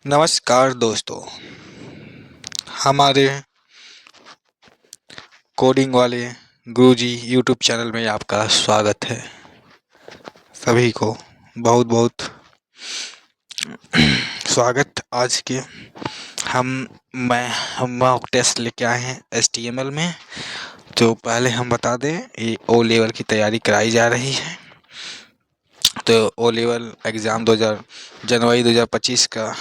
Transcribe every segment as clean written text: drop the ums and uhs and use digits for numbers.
नमस्कार दोस्तों, हमारे कोडिंग वाले गुरुजी यूट्यूब चैनल में आपका स्वागत है। सभी को बहुत बहुत स्वागत। आज के हम मैं हम मॉक टेस्ट लेके आए हैं HTML में। तो पहले हम बता दें, ये ओ लेवल की तैयारी कराई जा रही है। तो ओ लेवल एग्ज़ाम जनवरी 2025 का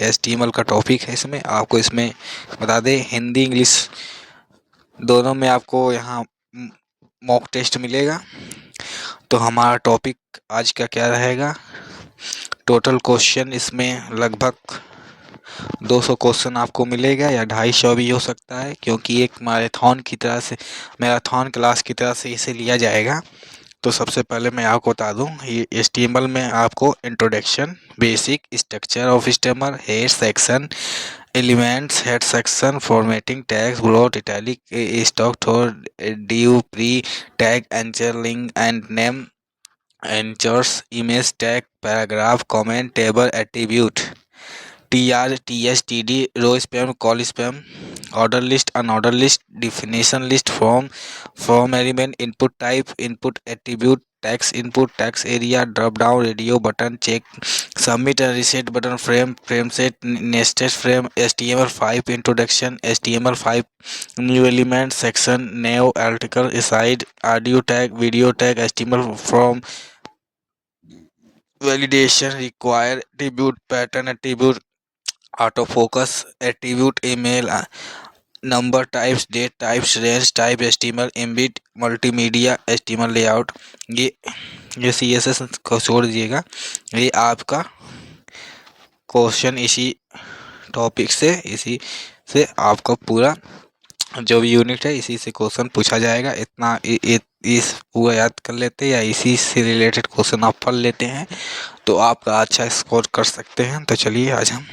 HTML का टॉपिक है। इसमें आपको इसमें बता दें, हिंदी इंग्लिश दोनों में आपको यहाँ मॉक टेस्ट मिलेगा। तो हमारा टॉपिक आज का क्या रहेगा? टोटल क्वेश्चन इसमें लगभग 200 क्वेश्चन आपको मिलेगा, या 250 भी हो सकता है, क्योंकि एक मैराथन क्लास की तरह से इसे लिया जाएगा। तो सबसे पहले मैं आपको बता दूं, ये HTML में आपको introduction, basic structure of HTML, head section, elements, head section, formatting, tags, bold, italic, stock, thor, div, pre tag, anchor, link and name, anchors, image tag, paragraph, comment, table, attribute, TR, TS, TD, row span, col span, order list, unorder list, definition list, form element, input type, input attribute, text input, text area, drop down, radio button, check, submit and reset button, frame set, nested frame, HTML5 introduction, HTML5 new element, section, nav, article, side, audio tag, video tag, HTML form, validation, require attribute, pattern attribute, autofocus attribute, email, number types, date types, range type, HTML embed, multimedia, HTML layout. ये CSS को छोड़ दीजिएगा। ये आपका question इसी से आपका पूरा जो भी यूनिट है, इसी से क्वेश्चन पूछा जाएगा। इतना इस पूरा याद कर लेते हैं, या इसी से रिलेटेड क्वेश्चन आप पढ़ लेते हैं, तो आपका अच्छा स्कोर कर सकते हैं। तो चलिए आज हम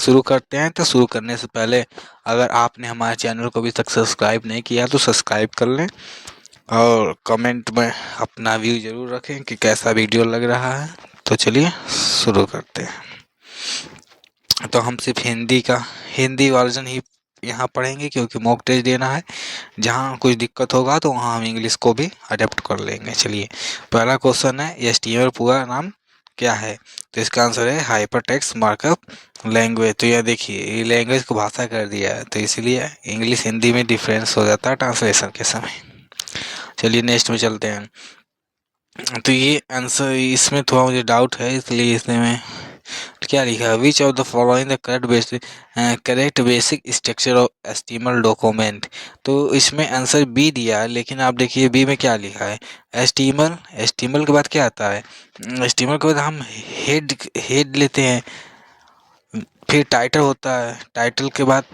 शुरू करते हैं। तो शुरू करने से पहले, अगर आपने हमारे चैनल को अभी तक सब्सक्राइब नहीं किया तो सब्सक्राइब कर लें, और कमेंट में अपना व्यू ज़रूर रखें कि कैसा वीडियो लग रहा है। तो चलिए शुरू करते हैं। तो हम सिर्फ हिंदी वर्जन ही यहाँ पढ़ेंगे, क्योंकि मॉक टेस्ट देना है। जहाँ कुछ दिक्कत होगा तो वहाँ हम इंग्लिश को भी अडेप्ट कर लेंगे। चलिए, पहला क्वेश्चन है, HTML पूरा नाम क्या है? तो इसका आंसर है हाइपर टेक्स्ट मार्कअप लैंग्वेज। तो यह देखिए, ये लैंग्वेज को भाषा कर दिया है, तो इसलिए इंग्लिश हिंदी में डिफरेंस हो जाता है ट्रांसलेशन के समय। चलिए नेक्स्ट में चलते हैं। तो ये आंसर, इसमें थोड़ा मुझे डाउट है, इसलिए इसमें मैं क्या लिखा है, which of the following the correct basic structure of HTML document. तो इसमें आंसर बी दिया है, लेकिन आप देखिए बी में क्या लिखा है, HTML के बाद क्या आता है? HTML के बाद हम हेड लेते हैं, फिर टाइटल होता है, टाइटल के बाद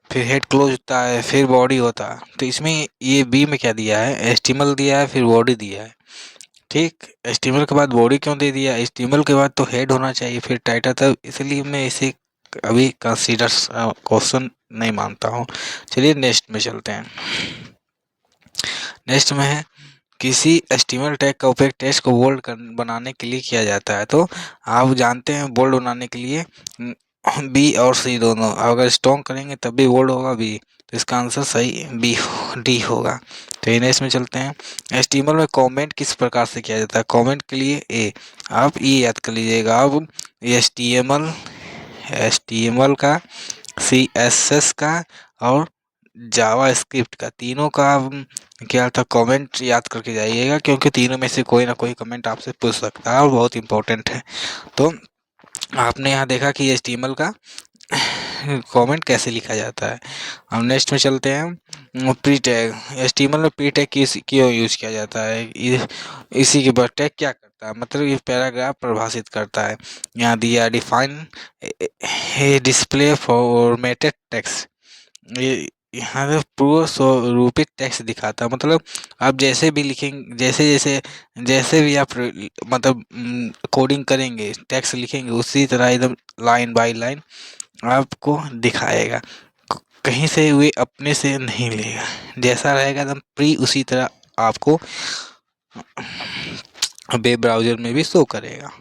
फिर हेड क्लोज होता है, फिर बॉडी होता है। तो इसमें ये बी में क्या दिया है, HTML दिया है, फिर बॉडी दिया है। ठीक, HTML के बाद बॉडी क्यों दे दिया? HTML के बाद तो हेड होना चाहिए, फिर टाइटल, तब इसलिए मैं इसे अभी कंसीडर क्वेश्चन नहीं मानता हूँ। चलिए नेक्स्ट में चलते हैं। नेक्स्ट में है, किसी HTML टैग का उपयोग टेक्स्ट को बोल्ड बनाने के लिए किया जाता है। तो आप जानते हैं, बोल्ड बनाने के लिए बी और सी दोनों, अगर स्ट्रॉन्ग करेंगे तब भी बोल्ड होगा बी, तो इसका आंसर सही डी होगा। तो नेक्स्ट में चलते हैं। HTML में कमेंट किस प्रकार से किया जाता है? कमेंट के लिए ए, आप ये याद कर लीजिएगा। अब HTML का, CSS का और जावा स्क्रिप्ट का, तीनों का क्या था, कमेंट याद करके जाइएगा, क्योंकि तीनों में से कोई ना कोई कमेंट आपसे पूछ सकता है और बहुत इंपॉर्टेंट है। तो आपने यहाँ देखा कि HTML का कमेंट कैसे लिखा जाता है। हम नेक्स्ट में चलते हैं। प्री टैग, HTML में प्री टैग क्यों यूज किया जाता है? इसी के बाद टैग क्या करता है, मतलब ये पैराग्राफ परिभाषित करता है। यहाँ दिया डिफाइन डिस्प्ले फॉर्मेटेड टेक्स्ट, ये यहाँ पे पूर्व स्वरूपित टेक्स्ट दिखाता है। मतलब आप जैसे भी लिखेंगे, जैसे जैसे जैसे भी आप मतलब कोडिंग करेंगे, टेक्स्ट लिखेंगे, उसी तरह एकदम लाइन बाय लाइन आपको दिखाएगा। कहीं से वे अपने से नहीं लेगा, जैसा रहेगा एकदम प्री, उसी तरह आपको वेब ब्राउज़र में भी शो करेगा।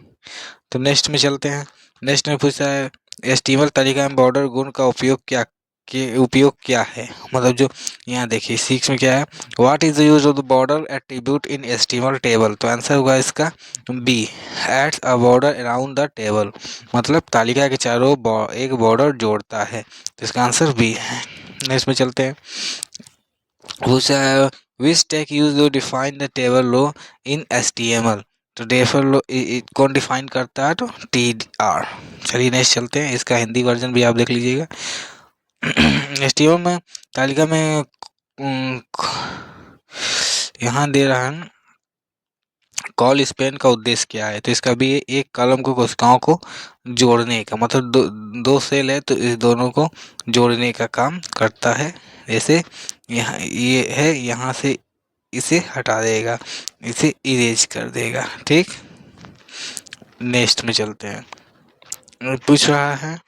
तो नेक्स्ट में चलते हैं। नेक्स्ट में पूछा है एचटीएमएल तालिका में बॉर्डर गुण का उपयोग क्या है। मतलब जो यहाँ देखिए सिक्स में क्या है, what is the use of the border attribute in HTML table. तो आंसर होगा इसका B, adds a border around the table. मतलब तालिका के चारों एक बॉर्डर जोड़ता है, तो इसका आंसर बी है। नेक्स्ट में चलते हैं, पूछा है which tag use to define the table row in HTML. तो टेबल रो कौन डिफाइन करता है, तो टी आर। चलिए नेक्स्ट चलते हैं, इसका हिंदी वर्जन भी आप देख लीजिएगा। एचटीएमएल में तालिका में यहाँ दे रहा है कॉल स्पैन का उद्देश्य क्या है। तो इसका भी एक कॉलम को कोशिकाओं को जोड़ने का, मतलब दो सेल है तो इस दोनों को जोड़ने का काम करता है। जैसे यहाँ ये है, यहाँ से इसे हटा देगा, इसे इरेज कर देगा। ठीक, नेक्स्ट में चलते हैं, पूछ रहा है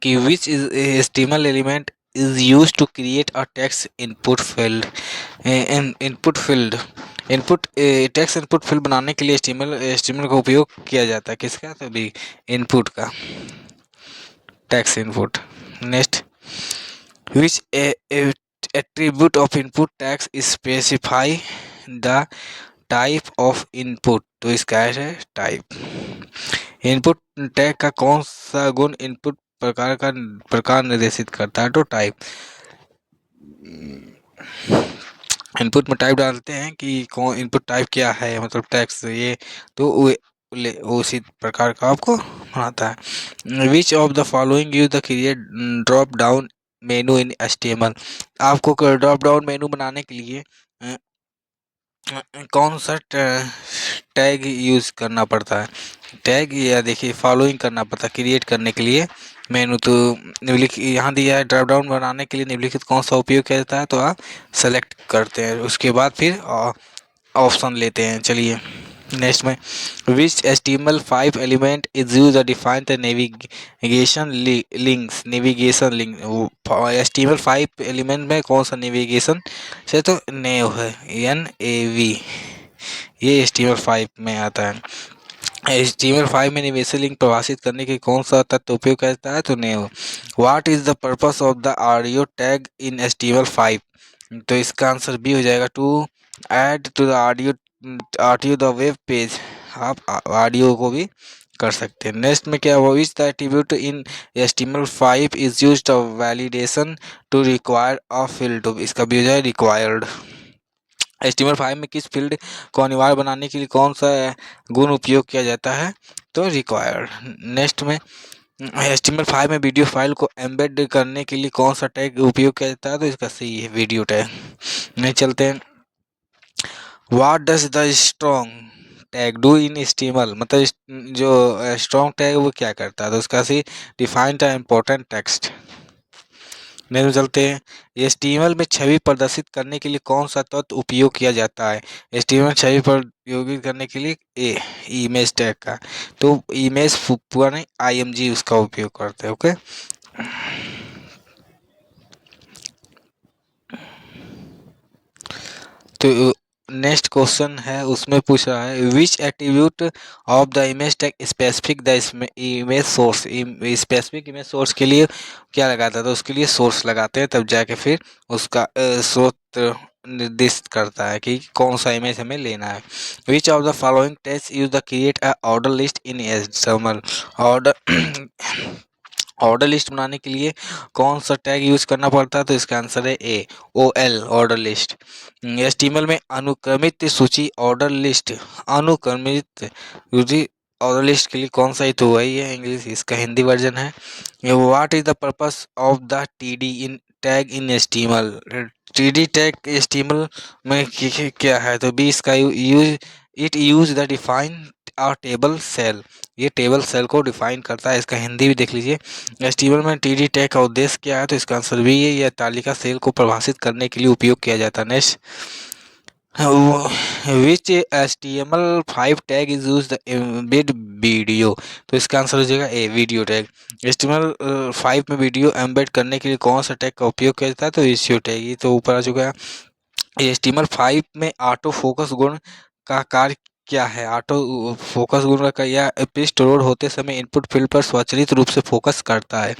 कि which is HTML element is use to create a text input field. Input text input field बनाने के लिए एचटीएमएल का उपयोग किया जाता है। किसका, तो भी इनपुट का, text input. Next, which attribute of input text specify the type of input. तो इसका है टाइप। इनपुट टैग का कौन सा गुण इनपुट प्रकार निर्देशित करता है, तो टाइप। इनपुट में टाइप डालते हैं कि कौन इनपुट टाइप क्या है, मतलब टैक्स ये, तो उसी प्रकार का आपको बनाता है। Which of the following use the create drop down menu in HTML. आपको ड्रॉप डाउन मेनू बनाने के लिए कौन सा टैग यूज करना पड़ता है। टैग या देखिए फॉलोइंग करना पड़ता है क्रिएट करने के लिए मेनू। तो निम्नलिखित यहाँ दिया है, ड्रॉप डाउन बनाने के लिए निम्नलिखित कौन सा उपयोग किया जाता है, तो आप सेलेक्ट करते हैं, उसके बाद फिर ऑप्शन लेते हैं। चलिए नेक्स्ट में, विच HTML5 element is use define the navigation link. HTML5 element में कौन सा नेविगेशन से, तो नेव है, NAV, ये HTML5 में आता है। HTML5 में नेविगेशन लिंक प्रभाषित करने के कौन सा तत्व उपयोग करता है, तो nav. What is the purpose of the audio tag in HTML5। तो इसका आंसर बी हो जाएगा, to add to the audio the web page. आप ऑडियो को भी कर सकते हैं। नेक्स्ट में क्या हुआ, which the attribute in HTML5 is used validation to require a field. इसका भी हो जाए रिक्वायर्ड। HTML5 में किस फील्ड को अनिवार्य बनाने के लिए कौन सा गुण उपयोग किया जाता है, तो रिक्वायर्ड। नेक्स्ट में HTML5 में वीडियो फाइल को एम्बेड करने के लिए कौन सा टैग उपयोग किया जाता है, तो इसका सही है वीडियो टैग। नहीं चलते हैं, what does the strong tag do in HTML। मतलब जो स्ट्रॉन्ग टैग वो क्या करता है, तो उसका सही डिफाइन द इम्पोर्टेंट टेक्स्ट। नहीं चलते हैं, HTML में छवि प्रदर्शित करने के लिए कौन सा तत्व उपयोग किया जाता है। HTML छवि प्रदर्शित करने के लिए इमेज टैग का, तो इमेज पूरा नहीं IMG उसका उपयोग करते हैं। ओके, तो नेक्स्ट क्वेश्चन है, उसमें पूछ रहा है which attribute of the image tag specific the image source. Specific image source के लिए क्या लगाता है, तो उसके लिए सोर्स लगाते हैं, तब जाके फिर उसका स्रोत निर्दिष्ट करता है कि कौन सा इमेज हमें लेना है। Which of the following text use the create a order list in HTML। Order list बनाने के लिए कौन सा टैग यूज करना पड़ता है, तो इसका आंसर है A, OL, order list. HTML में अनुक्रमित सूची ऑर्डर लिस्ट, अनुक्रमित सूची ऑर्डर लिस्ट के लिए कौन सा ही, तो वही है इंग्लिश, इसका हिंदी वर्जन है। What is the purpose of the TD in tag in HTML। TD tag HTML में क्या है, तो बी इसका use, it use the define a table cell. ये टेबल सेल को डिफाइन करता है, इसका हिंदी भी देख लीजिए। HTML में TD टैग का उद्देश्य क्या है, तो इसका आंसर भी है, यह तालिका सेल को परिभाषित करने के लिए उपयोग किया जाता है। Next, which HTML5 tag is use the embed video. तो इसका आंसर हो जाएगा ए, वीडियो टैग। HTML5 में वीडियो एम्बेड करने के लिए कौन सा टैग का उपयोग किया जाता है, तो वीडियो टैग। ये तो ऊपर आ चुका है। HTML5 में ऑटो फोकस गुण का कार्य क्या है? ऑटो फोकस गुण का यह पृष्ठ लोड होते समय इनपुट फील्ड पर स्वचालित रूप से फोकस करता है।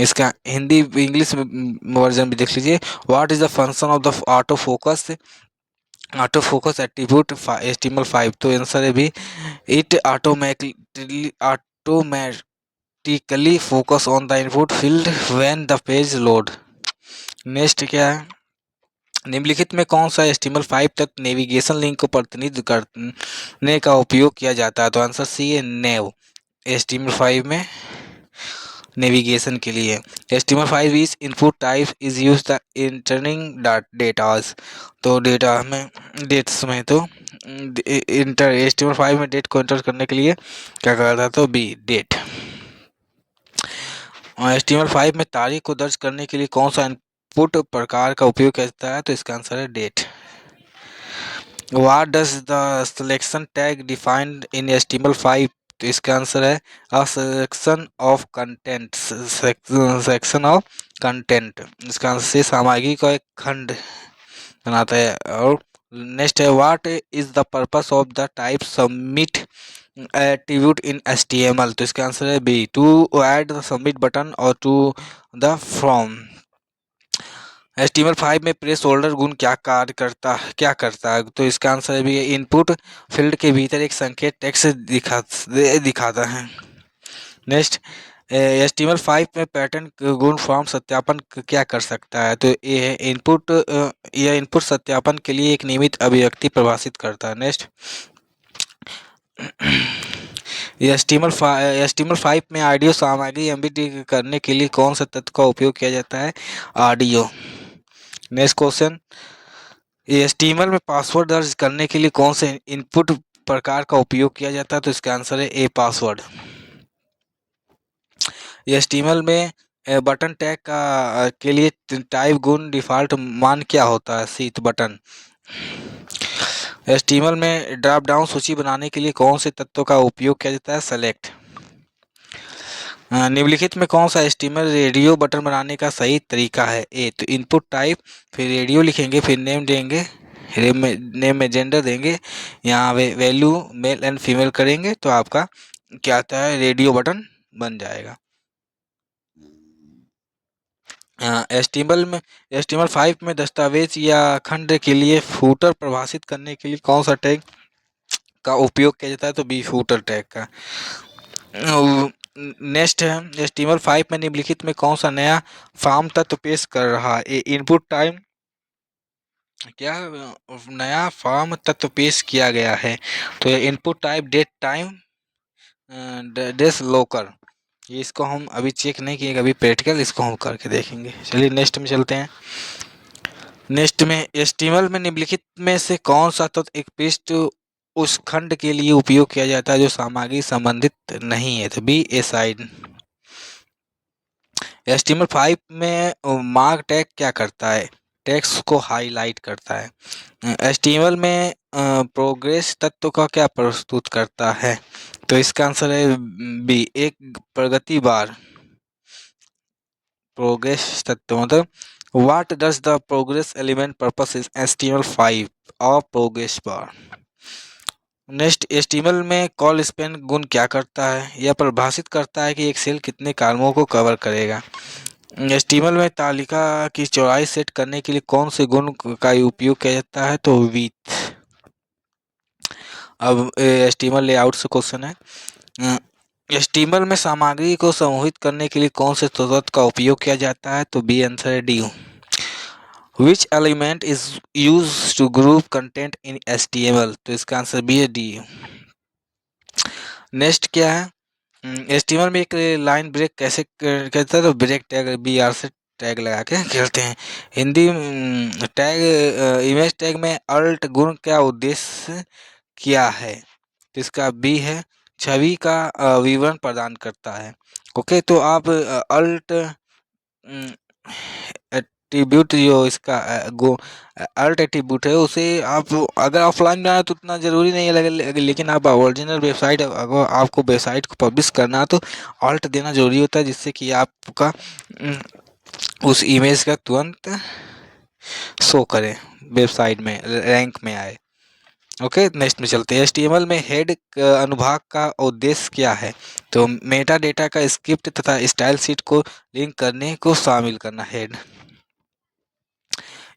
इसका हिंदी इंग्लिश वर्जन भी देख लीजिए। What is the function of the auto focus attribute HTML5? तो आंसर है भी it automatically focus on the input field when the page load. Next क्या है? निम्नलिखित में कौन सा HTML5 तक नेविगेशन लिंक को प्रतिनिधित्व करने का उपयोग किया जाता है? तो आंसर सी है नेव। HTML5 में नेविगेशन के लिए HTML5 is input type is use the entering dates. तो डेटा में डेट्स में तो इंटर HTML5 में डेट को एंटर करने के लिए क्या करता है? तो बी डेट। और HTML5 में तारीख को दर्ज करने के लिए कौन सा इनपुट प्रकार का उपयोग किया जाता है? तो इसका आंसर है date. What does the selection tag defined in HTML5? तो इसका आंसर है a section of content. Section of content इसका आंसर से सामग्री का एक खंड बनाता है। और नेक्स्ट है what is the purpose of the type submit attribute in HTML? तो इसका आंसर है B to add the submit button और टू द फ्रॉम। HTML5 में प्लेस होल्डर गुण क्या करता है? तो इसका आंसर है भी इनपुट फील्ड के भीतर एक संकेत टेक्स्ट दिखाता है। नेक्स्ट HTML5 में पैटर्न गुण फॉर्म सत्यापन क्या कर सकता है? तो ये है यह इनपुट सत्यापन के लिए एक नियमित अभिव्यक्ति प्रभाषित करता है। नेक्स्ट HTML5 में ऑडियो सामग्री एम्बेड करने के लिए कौन सा तत्व का उपयोग किया जाता है? ऑडियो। नेक्स्ट क्वेश्चन HTML में पासवर्ड दर्ज करने के लिए कौन से इनपुट प्रकार का उपयोग किया जाता है? तो इसका आंसर है ए पासवर्ड। HTML में बटन टैग के लिए टाइप गुण डिफॉल्ट मान क्या होता है? सी बटन। HTML में ड्रॉप डाउन सूची बनाने के लिए कौन से तत्वों का उपयोग किया जाता है? सेलेक्ट। निम्नलिखित में कौन सा HTML रेडियो बटन बनाने का सही तरीका है? ए तो इनपुट टाइप, फिर रेडियो लिखेंगे, फिर नेम देंगे, नेम में जेंडर देंगे, यहाँ वैल्यू मेल एंड फीमेल करेंगे तो आपका क्या आता है? रेडियो बटन बन जाएगा। HTML5 में दस्तावेज या खंड के लिए फूटर परिभाषित करने के लिए कौन सा टैग का उपयोग किया जाता है? तो बी फूटर टैग का। नेक्स्ट है HTML5 में निम्नलिखित में कौन सा नया फॉर्म तत्व पेश कर रहा है? इनपुट टाइम क्या नया फॉर्म तत्व पेश किया गया है? तो इनपुट टाइप डेट टाइम डेस लोकर। ये इसको हम अभी चेक नहीं किए, अभी प्रैक्टिकल इसको हम करके देखेंगे। चलिए नेक्स्ट में चलते हैं। नेक्स्ट में HTML में निम्नलिखित में से कौन सा तत्व एक पृष्ठ उस खंड के लिए उपयोग किया जाता है जो सामग्री संबंधित नहीं है? तो बी एसाइड। HTML5 में मार्क टैग क्या करता है? टेक्स्ट को हाईलाइट करता है। HTML में प्रोग्रेस तत्व का क्या प्रस्तुत करता है? तो इसका आंसर है बी एक प्रगति बार। प्रोग्रेस तत्व मतलब what does the progress element purpose is HTML5 और प्रोग्रेस बार। नेक्स्ट HTML में कॉल स्पेन गुण क्या करता है? यह परिभाषित करता है कि एक सेल कितने कॉलमों को कवर करेगा। HTML में तालिका की चौड़ाई सेट करने के लिए कौन से गुण का उपयोग किया जाता है? तो विड्थ। अब HTML लेआउट से क्वेश्चन है। HTML में सामग्री को समूहित करने के लिए कौन से तत्व का उपयोग किया जाता है? तो बी आंसर है D. Which element is use to group content in HTML? तो इसका आंसर बी है डी। नेक्स्ट क्या है? HTML में एक लाइन ब्रेक कैसे कहते हैं? तो ब्रेक टैग BR से टैग लगा के खेलते हैं। हिंदी टैग इमेज टैग में अल्ट गुण क्या उद्देश्य क्या है? तो इसका बी है छवि का विवरण प्रदान करता है। ओके तो आप अल्ट एट्रीब्यूट जो इसका अल्ट एट्रीब्यूट है उसे आप अगर ऑफलाइन बनाए तो उतना ज़रूरी नहीं है, लेकिन आप ओरिजिनल वेबसाइट अगर आपको वेबसाइट को पब्लिश करना है तो अल्ट देना ज़रूरी होता है, जिससे कि आपका उस इमेज का तुरंत शो करे, वेबसाइट में रैंक में आए। ओके, नेक्स्ट में चलते हैं। HTML में हेड अनुभाग का उद्देश्य क्या है? तो मेटा डेटा का स्क्रिप्ट तथा स्टाइल शीट को लिंक करने को शामिल करना हेड।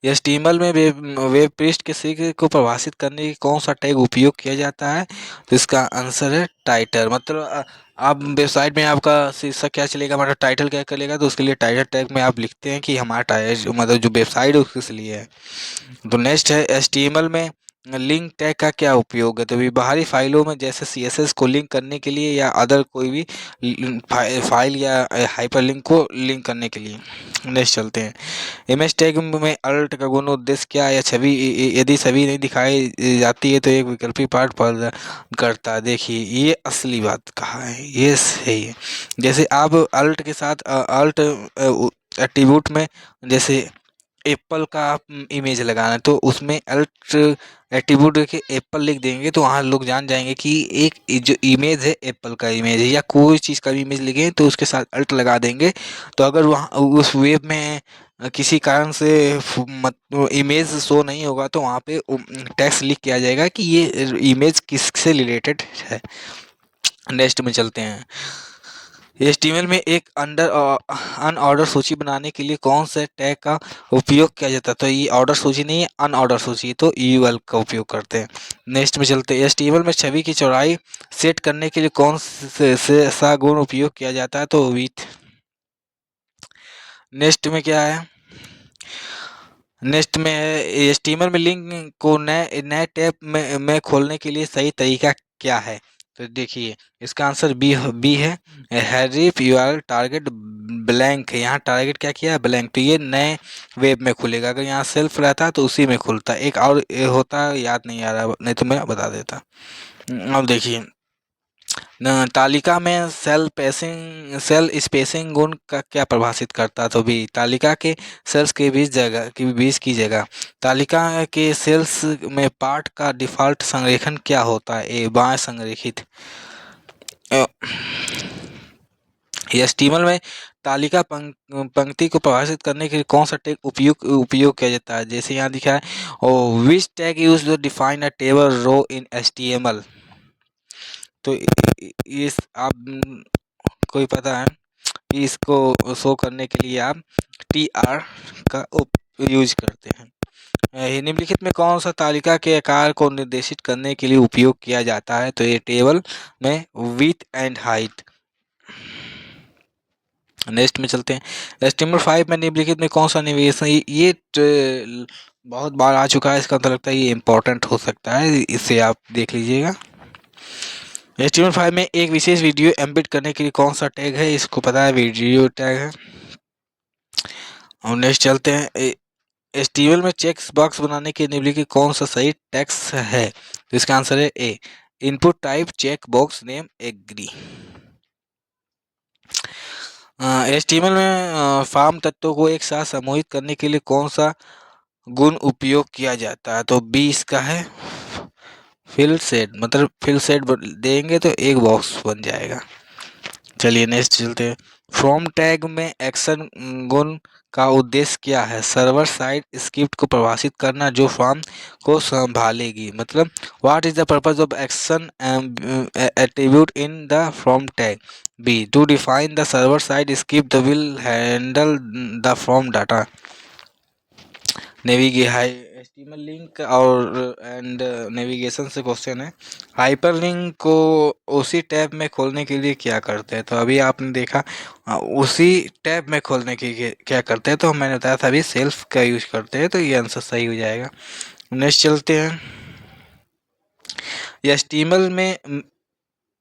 HTML में वेब पृष्ठ के शीर्ष को परिभाषित करने के लिए कौन सा टैग उपयोग किया जाता है? तो इसका आंसर है टाइटल। मतलब आप वेबसाइट में आपका शीर्षक क्या चलेगा, मतलब टाइटल क्या चलेगा, तो उसके लिए टाइटल टैग में आप लिखते हैं कि हमारा टाइटल मतलब जो वेबसाइट है उसके लिए है। तो नेक्स्ट है HTML में लिंक टैग का क्या उपयोग है? तो भी बाहरी फाइलों में जैसे CSS को लिंक करने के लिए या अदर कोई भी फाइल या हाइपरलिंक को लिंक करने के लिए। नेक्स्ट चलते हैं। इमेज टैग में अल्ट का गुण उद्देश्य क्या है? या छवि यदि छवि नहीं दिखाई जाती है तो एक वैकल्पिक पाठ पर करता है। देखिए ये असली बात कहा है, ये सही है। जैसे आप अल्ट के साथ अल्ट एट्रीब्यूट में जैसे एप्पल का आप इमेज लगाना है तो उसमें अल्ट एट्रीब्यूट के एप्पल लिख देंगे तो वहाँ लोग जान जाएंगे कि एक जो इमेज है एप्पल का इमेज है, या कोई चीज़ का भी इमेज लिखे तो उसके साथ अल्ट लगा देंगे। तो अगर वहाँ उस वेब में किसी कारण से इमेज शो नहीं होगा तो वहाँ पे टेक्स्ट लिख के आ जाएगा कि ये इमेज किससे रिलेटेड है। नेक्स्ट में चलते हैं। HTML में एक अनऑर्डर सूची बनाने के लिए कौन से टैग का उपयोग किया जाता है? तो ये ऑर्डर सूची नहीं है, अनऑर्डर सूची, तो UL का उपयोग करते हैं। नेक्स्ट में चलते हैं। HTML में छवि की चौड़ाई सेट करने के लिए कौन से सा गुण उपयोग किया जाता है? तो विथ। नेक्स्ट में क्या है? नेक्स्ट में है HTML में लिंक को नए नए टैब में खोलने के लिए सही तरीका क्या है? तो देखिए इसका आंसर बी है। हैरिफ URL टारगेट ब्लैंक है, यहाँ टारगेट क्या किया है? ब्लैंक। तो ये नए वेब में खुलेगा। अगर यहाँ सेल्फ रहता तो उसी में खुलता। एक और होता, याद नहीं आ रहा, नहीं तो मैं बता देता। अब देखिए तालिका में सेल स्पेसिंग गुण का क्या प्रभाषित करता है? तो भी तालिका के सेल्स के बीच की जगह। तालिका के सेल्स में पार्ट का डिफ़ॉल्ट संरेखण क्या होता है? ए बाएं संरेखित। HTML में तालिका पंक्ति को परिभाषित करने के लिए कौन सा टैग उपयोग किया जाता है? जैसे यहाँ दिखा है, oh which tag use to define a table row in HTML। तो इस आप कोई पता है कि इसको शो करने के लिए आप TR का यूज करते हैं। निम्नलिखित में कौन सा तालिका के आकार को निर्देशित करने के लिए उपयोग किया जाता है? तो ये टेबल में विड्थ एंड हाइट। नेक्स्ट में चलते हैं। HTML5 में निम्नलिखित में कौन सा नेविगेशन, ये बहुत बार आ चुका है, इसका मतलब लगता है ये इम्पोर्टेंट हो सकता है, इसे आप देख लीजिएगा। HTML5 में एक विशेष वीडियो एम्बेड करने के लिए कौन सा टैग है? इसको पता है, वीडियो टैग है। और नेक्स्ट चलते हैं। HTML में चेक्स बॉक्स बनाने के निम्नलिखित कौन सा सही टेक्स्ट है? तो इसका आंसर है A input type check box name agree. HTML में फॉर्म तत्वों को एक साथ समूहित करने के लिए कौन सा गुण उपयोग किया जाता है? तो बी इसका है फिल सेट, मतलब फिल सेट देंगे तो एक बॉक्स बन जाएगा। चलिए नेक्स्ट चलते हैं। फ्रॉम टैग में एक्शन गुण का उद्देश्य क्या है? सर्वर साइड स्क्रिप्ट को परिभाषित करना जो फॉर्म को संभालेगी। मतलब what is the purpose of action attribute in the form tag. B to define the server side script will handle the form data. HTML link और एंड नेविगेशन से question है। हाइपरलिंक को उसी टैब में खोलने के लिए क्या करते हैं? तो अभी आपने देखा उसी टैब में खोलने के लिए क्या करते हैं, तो मैंने बताया था अभी सेल्फ का यूज करते हैं, तो ये आंसर सही हो जाएगा। नेक्स्ट चलते हैं। HTML में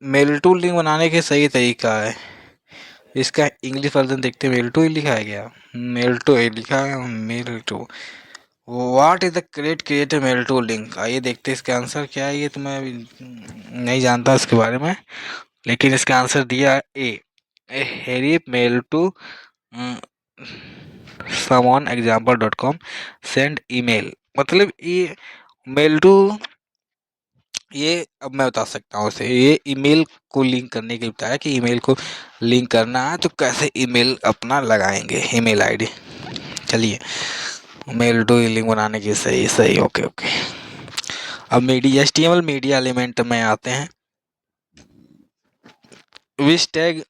मेल टू लिंक बनाने के सही तरीका है। इसका इंग्लिश वर्जन देखते हैं। मेल टू ही लिखा है क्या? मेल टू लिखा है, mail to. What is the correct create mail to link? आइए देखते हैं इसका आंसर क्या है। ये तो मैं नहीं जानता इसके बारे में, लेकिन इसका आंसर दिया ए हेरी mail to someoneexample.com send email. मतलब ये मेल टू, ये अब मैं बता सकता हूँ उसे, ये ईमेल को लिंक करने के लिए बताया कि ईमेल को लिंक करना है तो कैसे ईमेल अपना लगाएंगे, ईमेल आईडी। चलिए मेल टू लिंक बनाने की सही सही, ओके ओके। अब मीडिया HTML मीडिया एलिमेंट में आते हैं। Which tag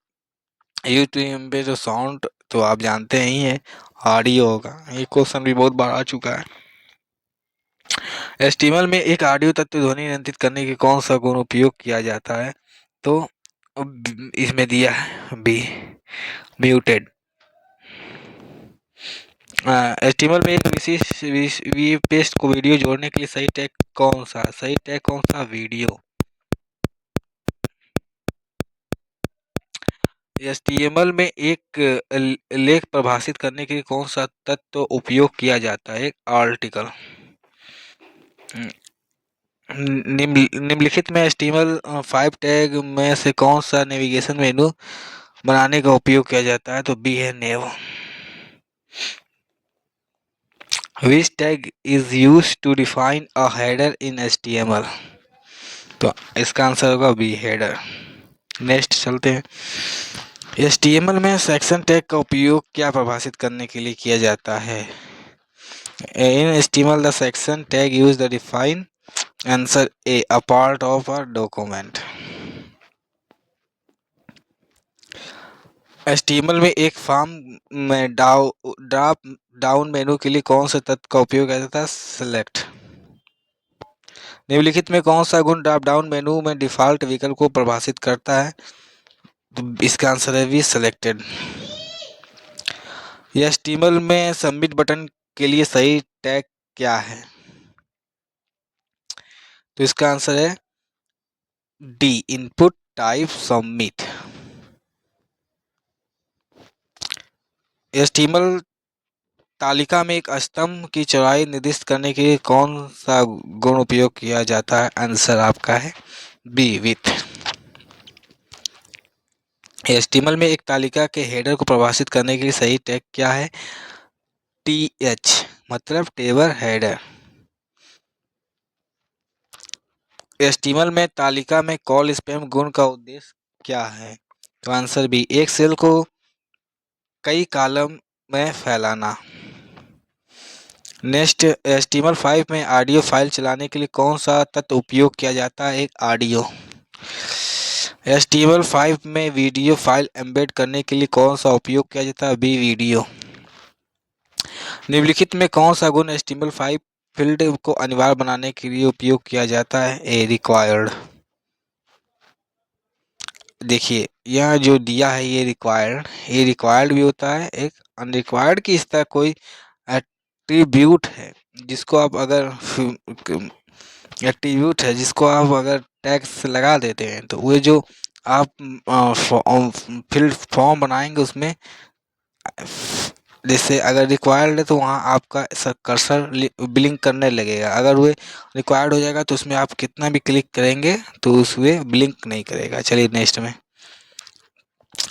use to embed sound, तो आप जानते ही हैं ऑडियो होगा। ये क्वेश्चन भी बहुत बार आ चुका है। HTML में एक ऑडियो तत्व ध्वनि नियंत्रित करने के कौन सा गुण उपयोग किया जाता है, तो इसमें दिया है बी, म्यूटेड। HTML में एक विशेष पेस्ट को वीडियो जोड़ने के लिए सही टैग कौन सा, सही टैग कौन सा, वीडियो। HTML में एक लेख परिभाषित करने के लिए कौन सा तत्व उपयोग किया जाता है, एक आर्टिकल। निम्नलिखित में HTML5 टैग में से कौन सा नेविगेशन मेनू बनाने का उपयोग किया जाता है, तो बी है नेव। Which tag is used to define a header in HTML, तो इसका आंसर होगा बी, हेडर। नेक्स्ट चलते हैं। HTML में सेक्शन टैग का उपयोग क्या परिभाषित करने के लिए किया जाता है, इन HTML the section tag used to define, answer A, a part of a document। HTML में एक फॉर्म में ड्रॉप डाउन मेनू के लिए कौन से तत्व का उपयोग किया जाता है, सेलेक्ट। निम्नलिखित में कौन सा गुण ड्रॉप डाउन मेनू में डिफॉल्ट विकल्प को प्रभावित करता है, तो इसका आंसर है बी, सेलेक्टेड। HTML में सबमिट बटन के लिए सही टैग क्या है, तो इसका आंसर है D, input type submit. HTML तालिका में एक स्तंभ की चौड़ाई निर्दिष्ट करने के लिए कौन सा गुण उपयोग किया जाता है, आंसर आपका है बी, विथ। HTML में एक तालिका के हेडर को परिभाषित करने के लिए सही टैग क्या है, TH, मतलब टेबल हेडर। HTML में तालिका में कॉल स्पैम गुण का उद्देश्य क्या है, तो आंसर बी, एक सेल को कई कॉलम में फैलाना। नेक्स्ट, HTML5 में ऑडियो फाइल चलाने के लिए कौन सा तत्व उपयोग किया जाता है, एक ऑडियो। HTML5 में वीडियो फाइल एम्बेड करने के लिए कौन सा उपयोग किया जाता है, बी, वीडियो। निम्नलिखित में कौन सा गुण HTML5 फील्ड को अनिवार्य बनाने के लिए उपयोग किया जाता है, ए, रिक्वायर्ड। देखिए यह जो दिया है ये रिक्वायर्ड भी होता है, एक अनरिक्वायर्ड की इस तरह कोई एट्रीब्यूट है जिसको आप अगर टैग्स लगा देते हैं तो वो जो आप फील्ड फॉर्म बनाएंगे उसमें, जैसे अगर रिक्वायर्ड है तो वहाँ आपका कर्सर ब्लिंक करने लगेगा, अगर वो रिक्वायर्ड हो जाएगा तो उसमें आप कितना भी क्लिक करेंगे तो उसमें ब्लिंक नहीं करेगा। चलिए नेक्स्ट में,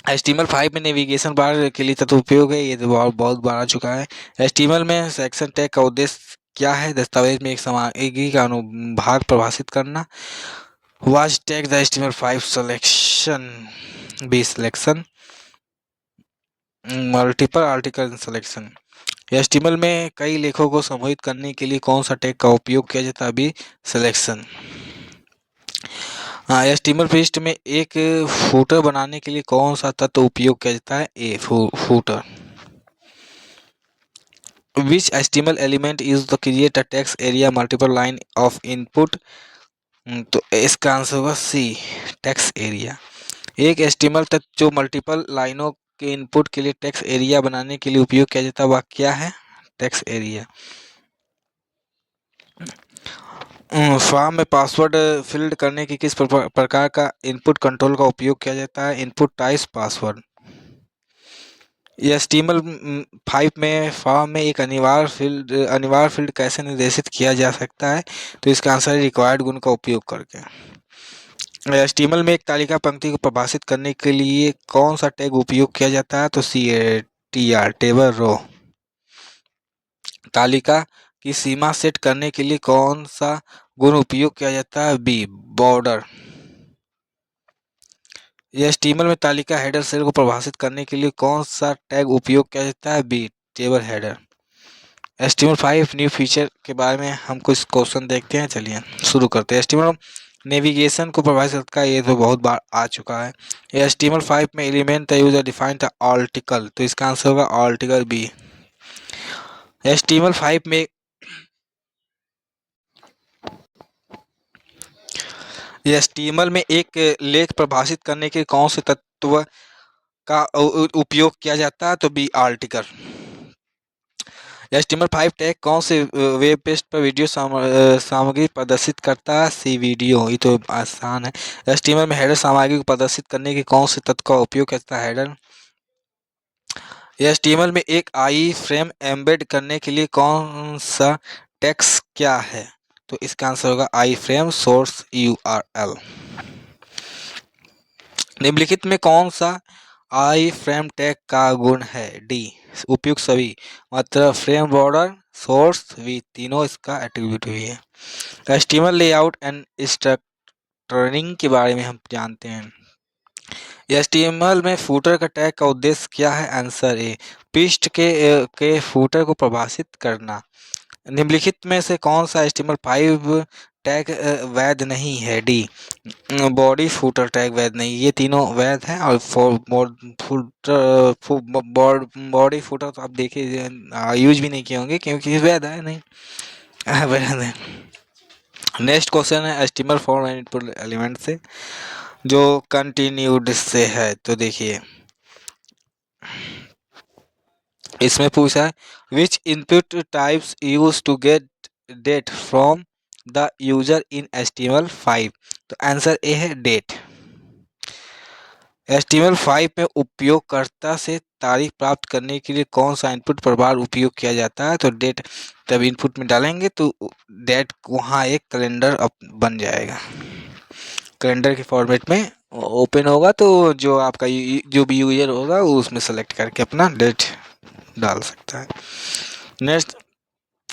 HTML5 में नेविगेशन बार के लिए तत्व उपयोग है, ये तो बहुत बार आ चुका है। HTML में सेक्शन टैग का उद्देश्य क्या है, दस्तावेज में एक सामग्री का अनुभाग परिभाषित करना। Which tag the HTML5 selection, B, selection. Multiple article selection. HTML में कई लेखों को समूहित करने के लिए कौन सा टैग का उपयोग किया जाता है, बी, सिलेक्शन। HTML पृष्ठ में एक फूटर बनाने के लिए कौन सा तत्व उपयोग किया जाता है, ए, footer. Which HTML element is to create a text area multiple line of input, तो इसका आंसर होगा सी, टेक्स्ट एरिया। एक HTML तत्व जो मल्टीपल लाइनों के इनपुट के लिए टेक्स्ट एरिया बनाने के लिए उपयोग किया जाता है वह क्या है, टेक्स्ट एरिया। फॉर्म में पासवर्ड फिल्ड करने की किस प्रकार का इनपुट कंट्रोल का उपयोग किया जाता है, इनपुट टाइप पासवर्ड। HTML5 में फॉर्म में एक अनिवार्य फील्ड कैसे निर्देशित किया जा सकता है, तो इसका आंसर है रिक्वायर्ड गुण का उपयोग करके। HTML में एक तालिका पंक्ति को परिभाषित करने के लिए कौन सा टैग उपयोग किया जाता है, तो CTR, टेबल रो। तालिका की सीमा सेट करने के लिए कौन सा गुण उपयोग किया जाता है, बी, बॉर्डर। HTML में तालिका हेडर सेल को परिभाषित करने के लिए कौन सा टैग उपयोग किया जाता है, B, table header. HTML5 new feature के बारे में हम कुछ क्वेश्चन देखते हैं। चलिए शुरू करते हैं। HTML नेविगेशन को प्रभावित करता है, ये तो बहुत बार आ चुका है। HTML5 में element the user define the article, तो इसका आंसर होगा आर्टिकल बी। HTML5 में HTML में एक लेख परिभाषित करने के कौन से तत्व का उपयोग किया जाता है, तो बी आर्टिकल। HTML5 टैग कौन से वेब पेज पर वीडियो सामग्री प्रदर्शित करता है, सी वीडियो, ये तो आसान है। HTML में हेडर सामग्री को प्रदर्शित करने के कौन से तत्व का उपयोग करता है, हेडर। HTML में एक आई फ्रेम एम्बेड करने के लिए कौन सा टेक्स्ट क्या है, तो इसका आंसर होगा आई फ्रेम सोर्स URL। निम्नलिखित में कौन सा आई फ्रेम टैग का गुण है, डी उपयुक्त सभी, मतलब फ्रेम बॉर्डर सोर्स वी तीनों इसका एट्रीब्यूट भी है। HTML लेआउट एंड स्ट्रक्चरिंग के बारे में हम जानते हैं। HTML में फूटर का टैग का उद्देश्य क्या है, आंसर ए पृष्ठ के फूटर को प्रभाषित करना। निम्नलिखित में से कौन सा HTML5 टैग वैध नहीं है, डी बॉडी फूटर टैग वैध नहीं, ये तीनों वैध हैं। और बॉडी फूटर तो आप देखिए यूज भी नहीं किए होंगे क्योंकि वैध है नहीं। वैध है। नेक्स्ट क्वेश्चन है HTML form and input element से, जो कंटिन्यूड से है, तो देखिए इसमें पूछा है which input types use to get date from the user in HTML5, तो आंसर ए है डेट। HTML5 में उपयोगकर्ता से तारीख प्राप्त करने के लिए कौन सा इनपुट प्रभार उपयोग किया जाता है, तो डेट तब इनपुट में डालेंगे तो डेट वहाँ एक कैलेंडर बन जाएगा, कैलेंडर के फॉर्मेट में ओपन होगा, तो जो आपका जो भी यूजर होगा वो उसमें सेलेक्ट करके अपना डेट डाल सकता है। Next,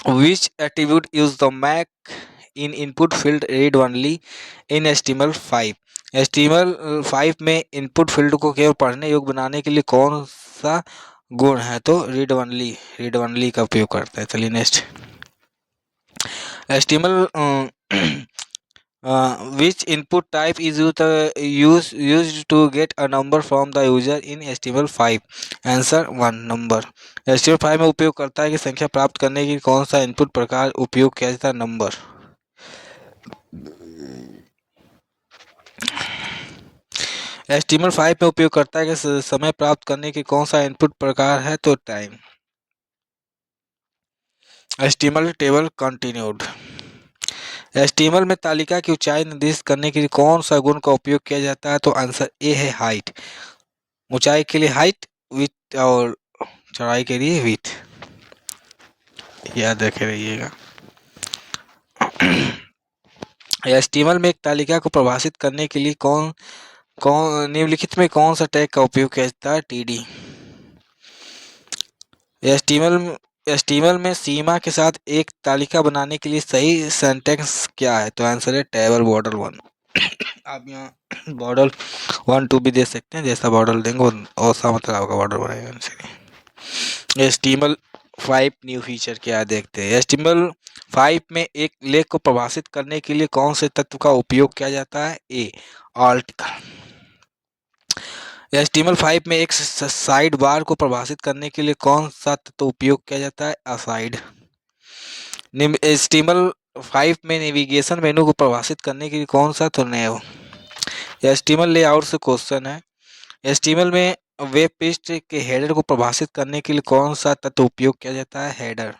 which attribute use the make in input field read only in HTML5, HTML5 में इनपुट फील्ड को केवल पढ़ने योग्य बनाने के लिए कौन सा गुण है, तो रीड ओनली का उपयोग करता है। चलिए next, HTML which input type is used to get a number from the user in HTML5, answer 1 number. HTML5 में उपयोगकर्ता की संख्या प्राप्त करने के कौन सा इनपुट प्रकार उपयोग किया जाता है, नंबर। HTML5 में उपयोगकर्ता के समय प्राप्त करने की कौन सा इनपुट प्रकार है, तो time. HTML table continued. HTML में तालिका की ऊंचाई निर्दिष्ट करने के लिए कौन सा गुण का उपयोग किया जाता है, तो आंसर ए है हाइट, ऊंचाई के लिए हाइट, विथ और चौड़ाई के लिए विथ, याद रखे रहिएगा। HTML में एक तालिका को परिभाषित करने के लिए कौन कौन निम्नलिखित में कौन सा टैग का उपयोग किया जाता है, TD। HTML में सीमा के साथ एक तालिका बनाने के लिए सही सिंटैक्स क्या है, तो आंसर है टेबल बॉर्डर 1। आप यहाँ बॉर्डर 1 2 भी दे सकते हैं, जैसा बॉर्डर देंगे और सा मतलब आपका बॉर्डर बनेगा। HTML5 न्यू फीचर क्या देखते हैं। HTML5 में एक लेख को परिभाषित करने के लिए कौन से तत्व का उपयोग किया जाता है, ए आर्टिकल। HTML5 में एक साइड बार को परिभाषित करने के लिए कौन सा तत्व उपयोग किया जाता है, असाइड। HTML5 में नेविगेशन मेनू को परिभाषित करने के लिए कौन सा, तो नैव। HTML लेआउट से क्वेश्चन है, HTML में वेब पेज के हेडर को परिभाषित करने के लिए कौन सा तत्व उपयोग किया जाता है, हेडर।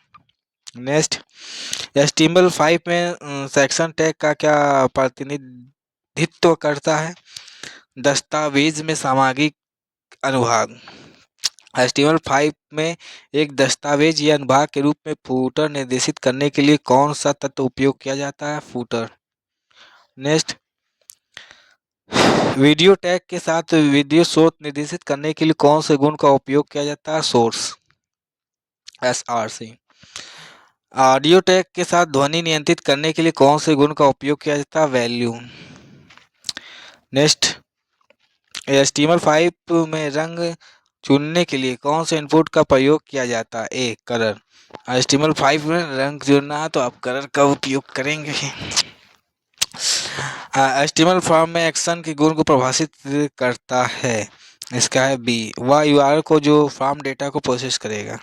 नेक्स्ट, HTML5 में सेक्शन टैग का क्या प्रतिनिधित्व करता है, दस्तावेज में सामग्री अनुभाग। HTML5 में एक दस्तावेज या अनुभाग के रूप में फूटर निर्देशित करने के लिए कौन सा तत्व उपयोग किया जाता है, फूटर। नेक्स्ट, वीडियो टैग के साथ वीडियो स्रोत निर्देशित करने के लिए कौन से गुण का उपयोग किया जाता है, सोर्स, SRC। ऑडियो टैग के साथ ध्वनि नियंत्रित करने के लिए कौन से गुण का उपयोग किया जाता है, वैल्यू। नेक्स्ट, HTML5 में रंग चुनने के लिए कौन से इनपुट का प्रयोग किया जाता है? ए कलर। HTML5 में रंग चुनना है तो आप कलर का उपयोग करेंगे। HTML फॉर्म में एक्शन के गुण को प्रभाषित करता है। इसका है बी, वह URL को जो फॉर्म डेटा को प्रोसेस करेगा।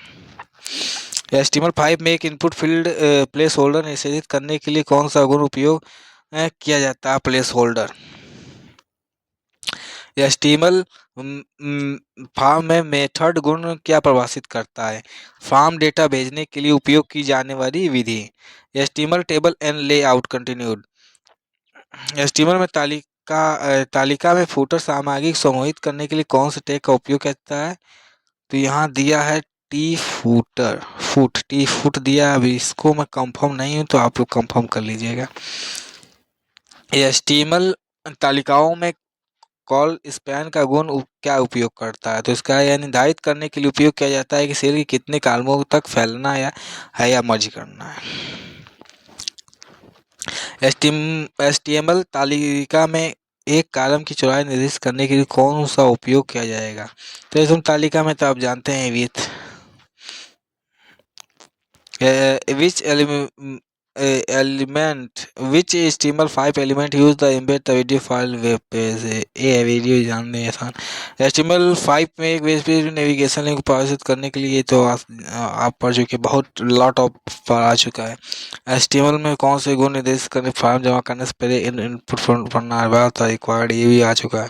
HTML5 में एक इनपुट फील्ड प्लेस होल्डर निषेधित करने के लिए कौन सा गुण उपयोग किया जाता है? Place holder. HTML फॉर्म में मेथड गुण क्या परिभाषित करता है? फॉर्म डेटा भेजने के लिए उपयोग की जाने वाली विधि। HTML table and layout continued. HTML में तालिका में फुटर सामग्री समूहित करने के लिए कौन से टैग का उपयोग किया जाता है? तो यहाँ दिया है टी फुटर, टी फुट दिया। अभी इसको मैं कंफर्म नहीं हूँ तो आप लोग कंफर्म कर लीजिएगा। HTML तालिकाओं में कॉल स्पैन का गुण क्या उपयोग करता है? तो इसका यह निर्धारित करने के लिए उपयोग किया जाता है कि सेल के कितने कॉलमों तक फैलना या मर्ज करना है। HTML तालिका में एक कॉलम की चौड़ाई निर्दिष्ट करने के लिए कौन सा उपयोग किया जाएगा? तो इसमें तालिका में तो आप जानते हैं with which element which HTML5 element use the embed the video file web page? ये वीडियो जानने आसान। HTML5 में एक वेब पेज नेविगेशन लिंक प्रदर्शित करने के लिए तो आप पढ़ चुके, बहुत लॉट ऑफ पर आ चुका है। HTML में कौन से गुण निर्देशित करने फॉर्म जमा करने से पहले इनपुट पढ़ना था रिक्वायर्ड, ये भी आ चुका है।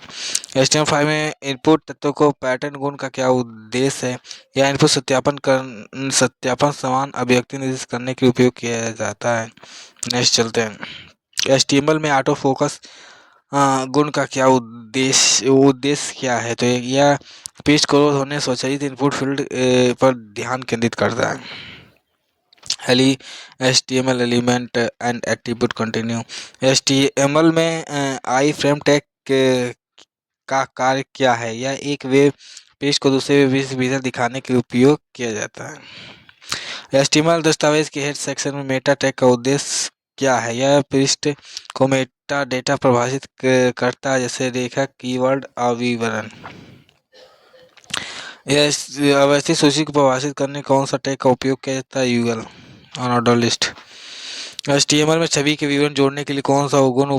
HTML5 में इनपुट तत्व को पैटर्न गुण का क्या उद्देश्य है? यह इनपुट सत्यापन समान अभिव्यक्ति निर्दिष्ट करने के लिए उपयोग किया जाता है। नेक्स्ट चलते हैं। HTML में ऑटो फोकस गुण का क्या उद्देश्य क्या है? तो यह पेज क्लोज होने स्वचालित इनपुट फील्ड पर ध्यान केंद्रित करता है। HTML element and attribute continue. HTML में आई फ्रेम टैग का कार्य क्या है? यह एक वेब पेज को दूसरे वेब पेज से भीतर दिखाने के लिए उपयोग किया जाता है। HTML दस्तावेज के हेड सेक्शन में मेटा टैग का उद्देश्य क्या है? यह पृष्ठ को मेटा डेटा प्रभावित करता है, जैसे रेखा, कीवर्ड और विवरण। यह अवस्थित सूची को प्रभावित करने कौन सा टैग का उपयोग किया जाता है? UL order list. HTML में छवि के विवरण जोड़ने के लिए कौन सा गुण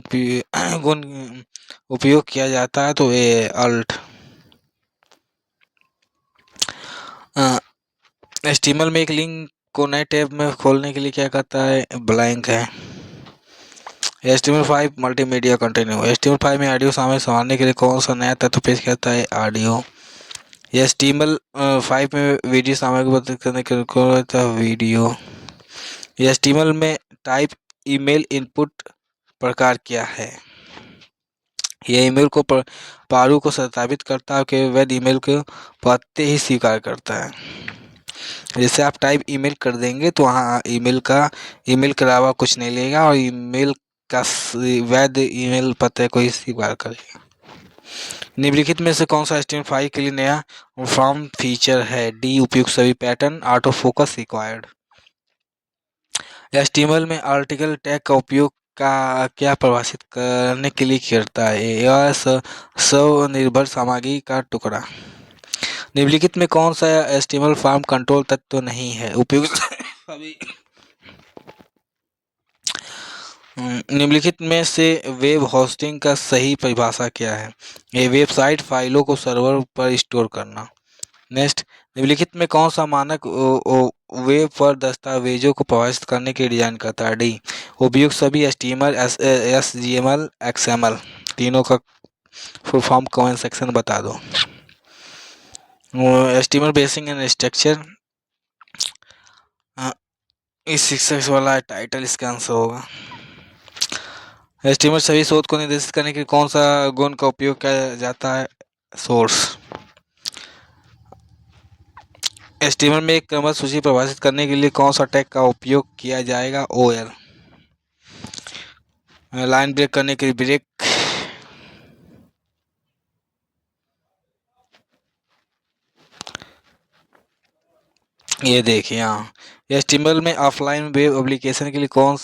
उपयोग किया जाता है? तो ये अल्ट। HTML में एक लिंक को नए टैब में खोलने के लिए क्या करता है? ब्लैंक है। HTML5 multimedia continue. HTML5 में ऑडियो शामिल संभालने के लिए कौन सा नया तत्व पेश करता है? ऑडियो। HTML5 में वीडियो सामग्री बदल करने के लिए कौन होता है? वीडियो। HTML में टाइप ईमेल इनपुट प्रकार क्या है? यह ईमेल को प्रारूप को सत्यापित करता है कि वैध ईमेल को पढ़ते ही स्वीकार करता है। जैसे आप टाइप ईमेल कर देंगे तो वहाँ ईमेल के अलावा कुछ नहीं लेगा और ईमेल का वैध ईमेल पते को ही स्वीकार करेगा। निम्नलिखित में से कौन सा HTML5 के लिए नया फॉर्म फीचर है? डी, उपयुक्त सभी pattern, auto focus required. HTML में आर्टिकल टैग का उपयोग का क्या परिभाषित करने के लिए करता है? यह स्वनिर्भर सामग्री का टुकड़ा। निम्नलिखित में कौन सा HTML फॉर्म कंट्रोल तत्व नहीं है? उपयुक्त सभी। निम्नलिखित में से वेब होस्टिंग का सही परिभाषा क्या है? ये वेबसाइट फाइलों को सर्वर पर स्टोर करना। नेक्स्ट, निम्नलिखित में कौन सा मानक वेब पर दस्तावेजों को प्रभावित करने के डिजाइन करता है? डी, उपयुक्त सभी HTML, SGML, XML तीनों का फुल फॉर्म कमेंट सेक्शन बता दो। HTML बेसिक एंड स्ट्रक्चर इस शिक्षक वाला टाइटल इसका आंसर होगा। HTML सभी शोध को निर्देशित करने के लिए कौन सा गुण का उपयोग किया जाता है? सोर्स। HTML में एक क्रमबद्ध सूची परिभाषित करने के लिए कौन सा टैग का उपयोग किया जाएगा? OL। लाइन ब्रेक करने के लिए ब्रेक। ये देखिए यहाँ HTML में ऑफलाइन वेब एप्लीकेशन के लिए कौन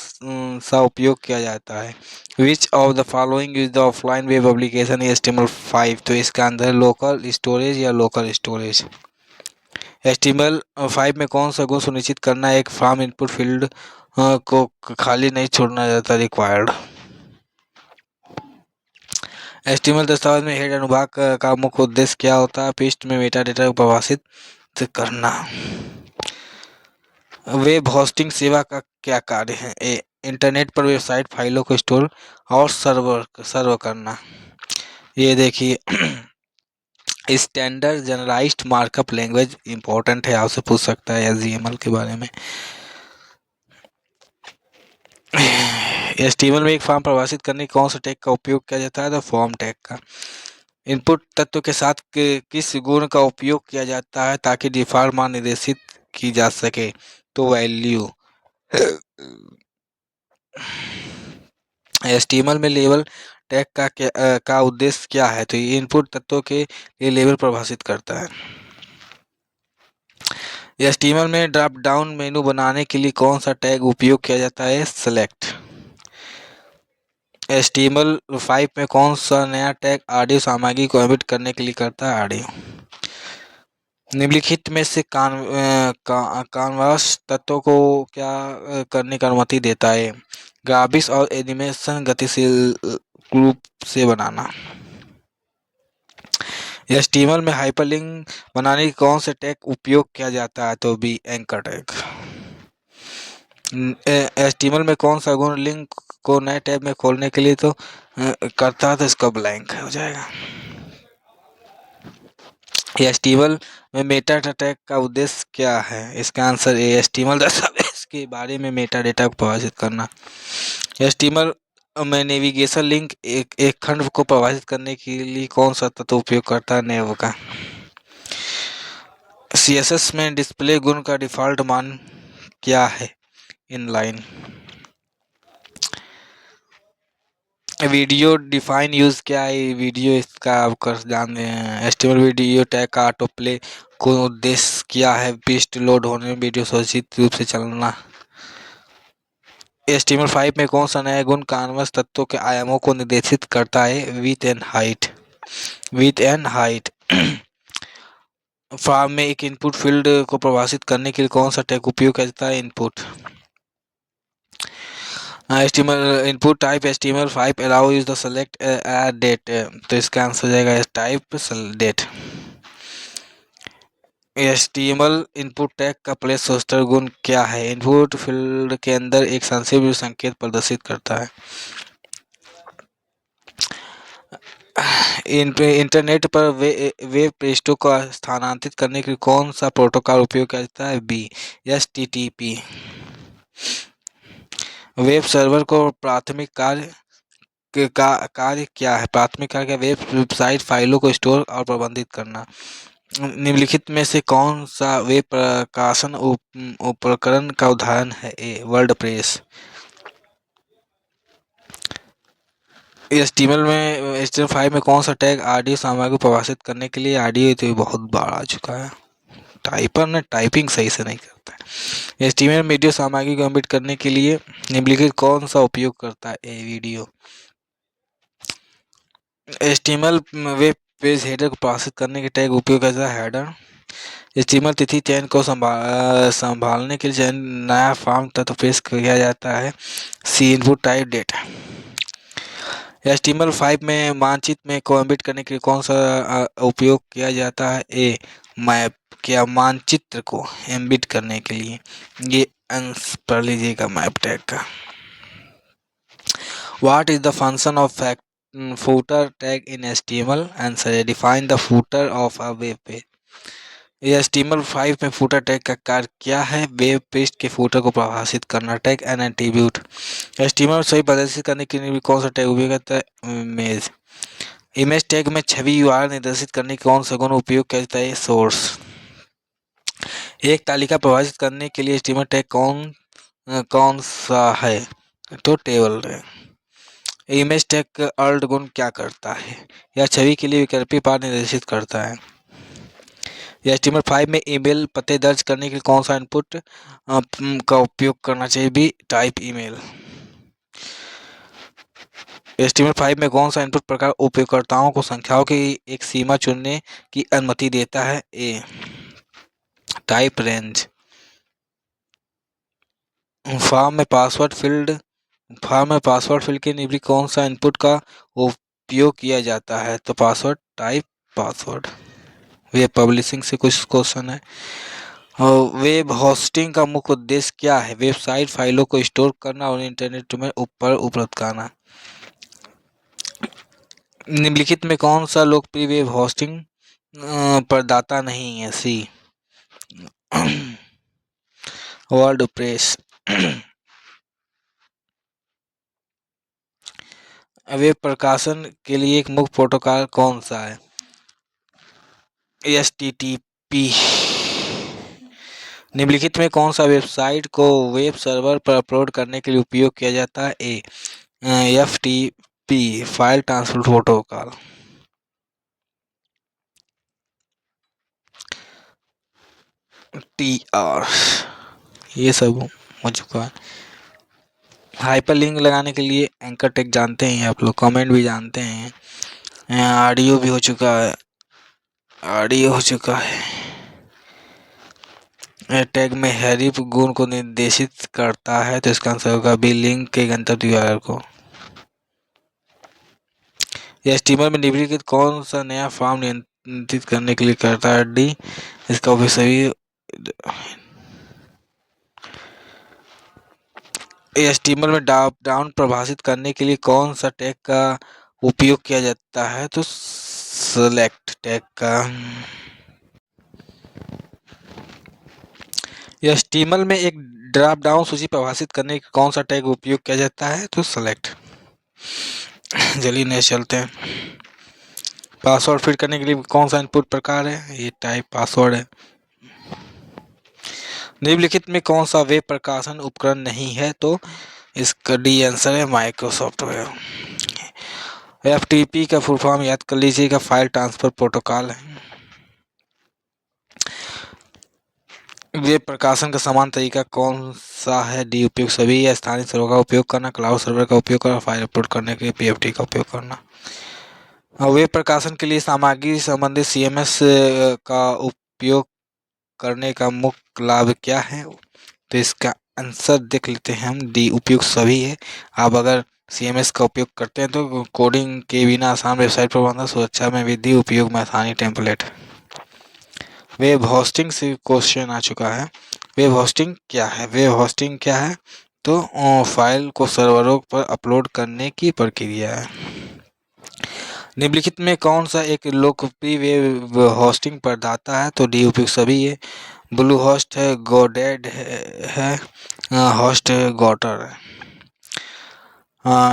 सा उपयोग किया जाता है? Which of the following is the offline web application HTML5? तो इसका आंसर लोकल स्टोरेज या लोकल स्टोरेज। HTML5 में कौन सा गुण सुनिश्चित करना है? एक फॉर्म इनपुट फील्ड को खाली नहीं छोड़ना जाता रिक्वायर्ड। HTML दस्तावेज में हेड अनुभाग का मुख्य उद्देश्य क्या होता है? पृष्ठ में मेटा डेटा को परिभाषित करना। वेब होस्टिंग सेवा का क्या कार्य है? इंटरनेट पर वेबसाइट फाइलों को स्टोर और सर्व करना। ये देखिए standard generalized markup language important है, आपसे पूछ सकता है HTML के बारे में। HTML में एक फॉर्म परिभाषित करने कौन सा टैग का उपयोग किया जाता है? तो फॉर्म टैग का। इनपुट तत्व के साथ किस गुण का उपयोग किया जाता है ताकि डिफॉल्ट मान निर्देशित की जा सके? तो वैल्यू। HTML में लेबल टैग का उद्देश्य क्या है? तो ये इनपुट तत्वों के लिए लेबल परिभाषित करता है। HTML में ड्रॉप डाउन मेनू बनाने के लिए कौन सा टैग उपयोग किया जाता है? सेलेक्ट। HTML5 में कौन सा नया टैग ऑडियो सामग्री को एडिट करने के लिए करता है? ऑडियो। निम्नलिखित में से कानवास तत्वों को क्या करने की अनुमति देता है? ग्राफिक्स और एनिमेशन गतिशील रूप से बनाना। HTML में हाइपरलिंक बनाने के कौन से टैग उपयोग किया जाता है? तो भी एंकर टैग। HTML में कौन सा गुण लिंक को नए टैब में खोलने के लिए करता है? तो इसका ब्लैंक हो जाएगा। HTML में मेटा टैग का उद्देश्य क्या है? इसका आंसर HTML दस्तावेज के बारे में मेटा डेटा को परिभाषित करना। HTML में नेविगेशन लिंक एक खंड को परिभाषित करने के लिए कौन सा तत्व उपयोग करता है? नेव का। CSS में डिस्प्ले गुण का डिफ़ॉल्ट मान क्या है? इनलाइन। वीडियो डिफाइन यूज क्या है? वीडियो इसका आप कर जान रहे हैं। HTML वीडियो टैग का ऑटो प्ले को उद्देश्य क्या है? पृष्ठ लोड होने में वीडियो सुरक्षित रूप से चलना। HTML5 में कौन सा नया गुण कानवस तत्वों के आयामों को निर्देशित करता है? Width and height. Width and height. Form में एक इनपुट फील्ड को परिभाषित करने के लिए कौन सा टैग उपयोग किया जाता है? Input. HTML input type HTML5 allow use the select date. तो इसका आंसर हो जाएगा type date. HTML input tag का प्लेस होल्डर गुण क्या है? इनपुट फील्ड के अंदर एक संक्षिप्त संकेत प्रदर्शित करता है। इंटरनेट पर वेब पृष्ठों को स्थानांतरित करने के लिए कौन सा प्रोटोकॉल उपयोग किया जाता है? B HTTP। वेब सर्वर को प्राथमिक कार्य क्या है? प्राथमिक कार्य वेबसाइट फाइलों को स्टोर और प्रबंधित करना। निम्नलिखित में से कौन सा वेब प्रकाशन उपकरण का उदाहरण है? वर्डप्रेस। HTML5 में कौन सा टैग ऑडियो सामग्री को परिभाषित करने के लिए? ऑडियो तो बहुत बार आ चुका है, टाइपर ने टाइपिंग सही से नहीं करता है। HTML वीडियो सामग्री को एडिट करने के लिए निम्नलिखित कौन सा उपयोग करता है? Video. HTML web page header को परिभाषित करने के टैग उपयोग करता है? हेडर। HTML तिथि चयन को संभालने के लिए चयन नया फॉर्म तत्व पेश किया जाता है? सी इनपुट टाइप डेटा। HTML5 में मानचित्र में को एडिट करने के लिए कौन सा उपयोग किया जाता है? मैप। क्या मानचित्र को एडिट करने के लिए? ये आंसर पढ़ लीजिएगा मैप टैग का। What is the function of footer tag in HTML? Answer: define the footer of a web page. HTML5 में फूटर टैग का कार्य क्या है? वेब पेज के फूटर को परिभाषित करना। Tag N attribute. HTML सही प्रदर्शित करने के लिए कौन सा टैग उपयोग करता है? इमेज। इमेज टैग में छवि URL निर्देशित करने के कौन सा गुण उपयोग किया जाता है? सोर्स। एक तालिका परिभाषित करने के लिए HTML टैग कौन सा है? तो टेबल है। इमेज टैग अल्ट गुण क्या करता है? यह छवि के लिए विकल्पी पाथ निर्देशित करता है। HTML5 में ईमेल पते दर्ज करने के लिए कौन सा इनपुट का उपयोग करना चाहिए? B type email. HTML5 में कौन सा इनपुट प्रकार उपयोगकर्ताओं को संख्याओं की एक सीमा चुनने की अनुमति देता है? ए टाइप रेंज। फॉर्म में पासवर्ड फील्ड के लिए कौन सा इनपुट का उपयोग किया जाता है? तो password type password. Web publishing से कुछ क्वेश्चन है। और वेब होस्टिंग का मुख्य उद्देश्य क्या है? वेबसाइट फाइलों को स्टोर करना और इंटरनेट में ऊपर उपलब्ध कराना। निम्नलिखित में कौन सा लोकप्रिय वेब होस्टिंग प्रदाता नहीं है? सी वर्डप्रेस। वेब प्रकाशन के लिए एक मुख्य प्रोटोकॉल कौन सा है? HTTP। निम्नलिखित में कौन सा वेबसाइट को वेब सर्वर पर अपलोड करने के लिए उपयोग किया जाता है? ए FTP file transfer protocol. TR ये सब हो चुका है। हाइपरलिंक लगाने के लिए एंकर टेक जानते हैं आप लोग, कमेंट भी जानते हैं, ऑडियो भी हो चुका है। टैग में हैरिफ गुण को निर्देशित करता है, तो इसका आंसर होगा बी लिंक के गंतव्य URL को। HTML में निम्नलिखित कौन सा नया फॉर्म नियंत्रित करने के लिए करता है? डी इसका उपयोग सभी HTML में ड्रॉप डाउन परिभाषित करने के लिए कौन सा टैग का उपयोग किया जाता है? तो सेलेक्ट टैग का। HTML में एक ड्रॉप डाउन सूची परिभाषित करने के कौन सा टैग उपयोग किया जाता है? तो सेलेक्ट। चलिए नेक्स्ट चलते हैं। पासवर्ड फिट करने के लिए कौन सा इनपुट प्रकार है? ये टाइप पासवर्ड है। निम्नलिखित में कौन सा वेब प्रकाशन उपकरण नहीं है? तो इसका डी आंसर है माइक्रोसॉफ्ट वेब। FTP का फुल फॉर्म याद कर लीजिएगा, फाइल ट्रांसफर प्रोटोकॉल है। वेब प्रकाशन का समान तरीका कौन सा है? डी उपयोग सभी है। स्थानीय सर्वर का उपयोग करना, क्लाउड सर्वर का उपयोग करना, फाइल अपलोड करने के लिए PFT का उपयोग करना। वेब प्रकाशन के लिए सामग्री संबंधित CMS का उपयोग करने का मुख्य लाभ क्या है? तो इसका आंसर देख लेते हैं हम, डी उपयोग सभी है। आप अगर CMS का उपयोग करते हैं तो कोडिंग के बिना आसान वेबसाइट प्रबंधन, सुरक्षा में वृद्धि, उपयोग में आसानी, टेम्पलेट। वेब होस्टिंग से क्वेश्चन आ चुका है। वेब होस्टिंग क्या है? वेब होस्टिंग क्या है? तो फाइल को सर्वरों पर अपलोड करने की प्रक्रिया है। निम्नलिखित में कौन सा एक लोकप्रिय वेब होस्टिंग प्रदाता है? तो डी उपयोग सभी है। ब्लू होस्ट है, गोडेड है, होस्ट गॉटर है।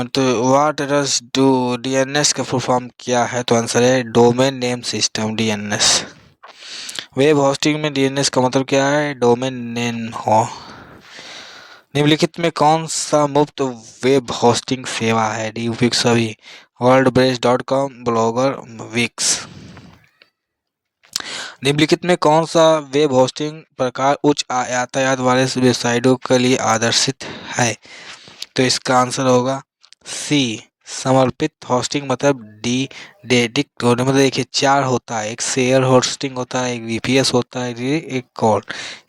तो व्हाट डज डू DNS का फुल फॉर्म क्या है? तो आंसर है domain name system, DNS। Web hosting में DNS का मतलब क्या है? डोमेन नेम हो। निम्नलिखित में कौन सा मुफ्त वेब होस्टिंग सेवा है? डी उपयोग सभी। WordPress.com, blogger, Vicks. निम्नलिखित में कौन सा वेब होस्टिंग प्रकार उच्च यातायात वाले वेबसाइटों के लिए आदर्शित है? तो इसका आंसर होगा सी समर्पित होस्टिंग। मतलब डी डेडिकेट होने, मतलब देखिए 4 होता है, एक शेयर होस्टिंग होता है, एक VPS होता है, एक कॉल।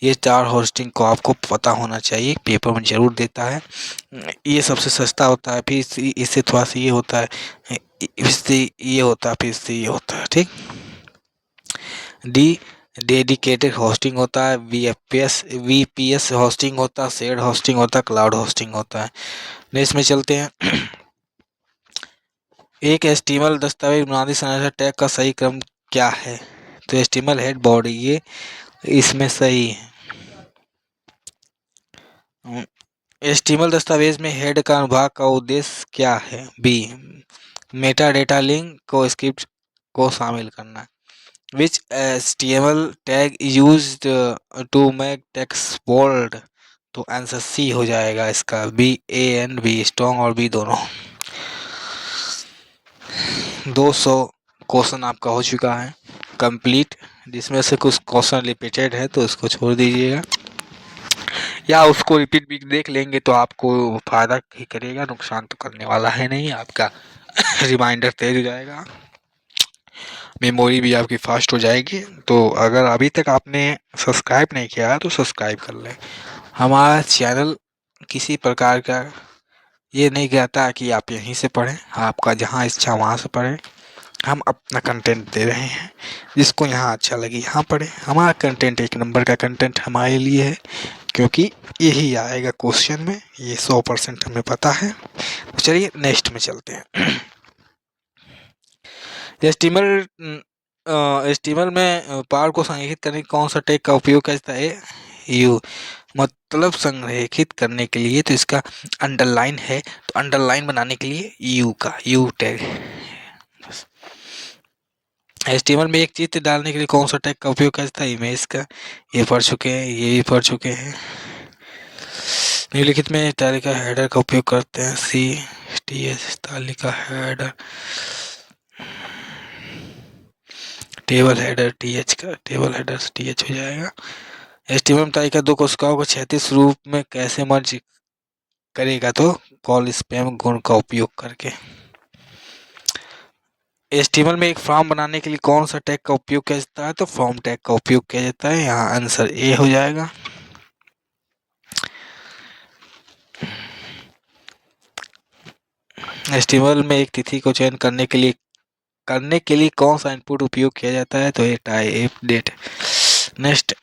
ये 4 होस्टिंग को आपको पता होना चाहिए, पेपर में जरूर देता है। ये सबसे सस्ता होता है, फिर इससे थोड़ा सा ये होता है, इससे ये होता है, फिर इससे ये होता है। ठीक। डी डेडिकेटेड होस्टिंग होता है, VPS होस्टिंग होता है, शेयर्ड होस्टिंग होता है, क्लाउड होस्टिंग होता है। नेक्स्ट में चलते हैं। एक HTML दस्तावेज बुनियादी संरचना टैग का सही क्रम क्या है? तो HTML हेड बॉडी, ये इसमें सही है। HTML दस्तावेज में हेड का अनुभाग का उद्देश्य क्या है? बी मेटा डेटा लिंक को स्क्रिप्ट को शामिल करना। Which HTML tag used to make text bold? तो आंसर सी हो जाएगा इसका, A and B, स्ट्रॉन्ग और B दोनों। 200 क्वेश्चन आपका हो चुका है कंप्लीट। जिसमें से कुछ क्वेश्चन रिपीटेड है तो उसको छोड़ दीजिएगा, या उसको रिपीट भी देख लेंगे तो आपको फायदा ही करेगा, नुकसान तो करने वाला है नहीं। आपका रिमाइंडर तेज हो जाएगा, मेमोरी भी आपकी फास्ट हो जाएगी। तो अगर अभी तक आपने सब्सक्राइब नहीं किया है तो सब्सक्राइब कर लें। हमारा चैनल किसी प्रकार का ये नहीं कहता कि आप यहीं से पढ़ें, आपका जहाँ इच्छा वहाँ से पढ़ें। हम अपना कंटेंट दे रहे हैं, जिसको यहाँ अच्छा लगे यहाँ पढ़े। हमारा कंटेंट एक नंबर का कंटेंट हमारे लिए है, क्योंकि यही आएगा क्वेश्चन में, ये 100% हमें पता है। तो चलिए नेक्स्ट में चलते हैं। एस्टीमल में पावर को संरेखित करने के कौन सा टैग का उपयोग करता है? यू, मतलब संरेखित करने के लिए तो इसका अंडरलाइन है, तो अंडरलाइन बनाने के लिए यू का यू टैग। एचटीएमएल में एक चित्र डालने के लिए कौन सा टैग का उपयोग करता है? इमेज का। ये पढ़ चुके हैं, ये भी पढ़ चुके हैं। निम्नलिखित में तालिका हेडर का उपयोग करते हैं। सी टी एस तालिका header, table header T H का, टेबल हेडर से टी एच हो जाएगा। एचटीएमएल तालिका दो कोशिकाओं को क्षैतिज रूप में कैसे मर्ज करेगा? तो कॉल स्पैम गुण का उपयोग करके। एचटीएमएल में एक फॉर्म बनाने के लिए कौन सा टैग का उपयोग किया जाता है? तो फॉर्म टैग का उपयोग किया जाता है। यहाँ आंसर ए हो जाएगा। एचटीएमएल में एक तिथि को चयन करने के लिए कौन सा इनपुट उपयोग किया जाता है? तो ये type date. Next,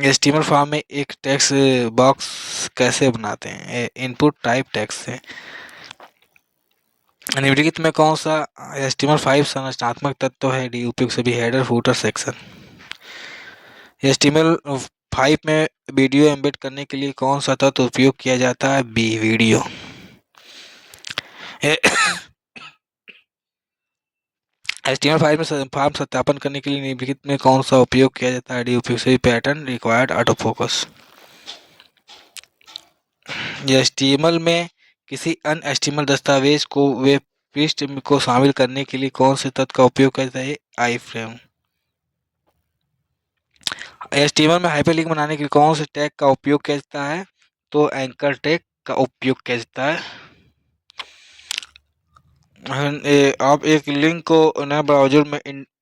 HTML form में एक टेक्स्ट बॉक्स कैसे बनाते हैं? इनपुट टाइप टेक्स्ट से। निम्नलिखित में कौन सा HTML5 संरचनात्मक तत्व है? डी उपयुक्त सभी हेडर फुटर सेक्शन। HTML5 में वीडियो एम्बेड करने के लिए कौन सा तत्व उपयोग किया जाता है? B video. HTML5 में फॉर्म सत्यापन करने के लिए निम्नलिखित में कौन सा उपयोग किया जाता है? डी उपयुक्त सभी pattern required auto focus. HTML में किसी अन्य HTML दस्तावेज को वेब पृष्ठ को शामिल करने के लिए कौन से तत्व का उपयोग करता है? आई फ्रेम। HTML में हाइपरलिंक बनाने के लिए कौन से टैग का उपयोग किया जाता है? तो एंकर टैग का उपयोग किया जाता है। आप एक लिंक को नए ब्राउज़र में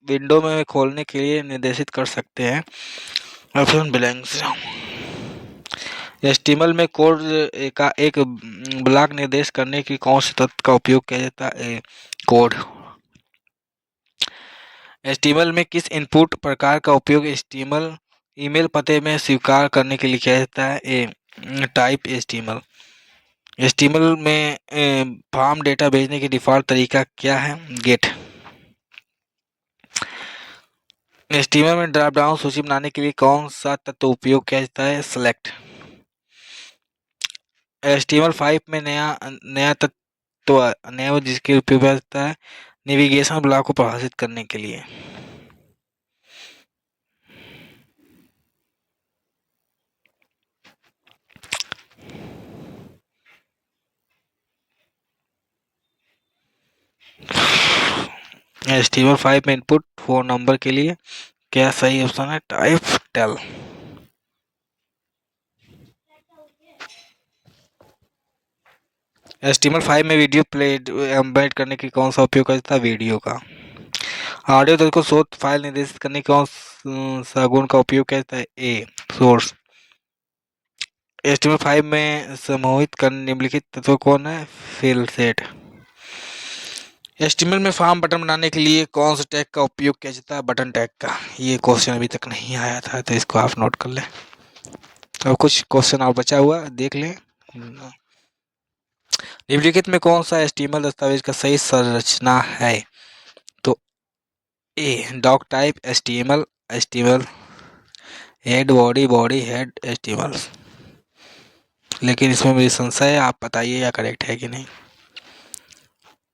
विंडो में खोलने के लिए निर्देशित कर सकते हैं। ऑप्शन ब्लैंक से। HTML में कोड का एक ब्लॉक निर्देश करने की कौन से तत्व का उपयोग किया जाता है? कोड। HTML में किस इनपुट प्रकार का उपयोग HTML ईमेल पते में स्वीकार करने के लिए किया जाता है? Type HTML। HTML में फॉर्म डेटा भेजने की डिफ़ॉल्ट तरीका क्या है? गेट। HTML में ड्रॉप डाउन सूची बनाने के लिए कौन सा तत्व उपयोग किया जाता है? सेलेक्ट। HTML5 में नया तत्व जिसके उपयोग होता है नेविगेशन ब्लॉक को परिभाषित करने के लिए। HTML5 में इनपुट फोन नंबर के लिए क्या सही ऑप्शन है? Type tell. HTML5 में वीडियो प्ले एम्बेड करने की कौन सा उपयोग करता है? वीडियो का। ऑडियो तत्व को स्रोत फाइल निर्देशित करने की कौन सा गुण का उपयोग किया जाता है? A source. HTML5 में समूहित करने निम्नलिखित तत्व कौन है? Fieldset. HTML में फॉर्म बटन बनाने के लिए कौन सा टैग का उपयोग किया जाता है? बटन टैग का। ये क्वेश्चन अभी तक नहीं आया था तो इसको आप नोट कर लें। तो कुछ क्वेश्चन और बचा हुआ देख लें। निम्नलिखित में कौन सा HTML दस्तावेज का सही संरचना है? तो A doc type HTML head body head HTML। लेकिन इसमें मेरी संशय है, आप बताइए या करेक्ट है कि नहीं।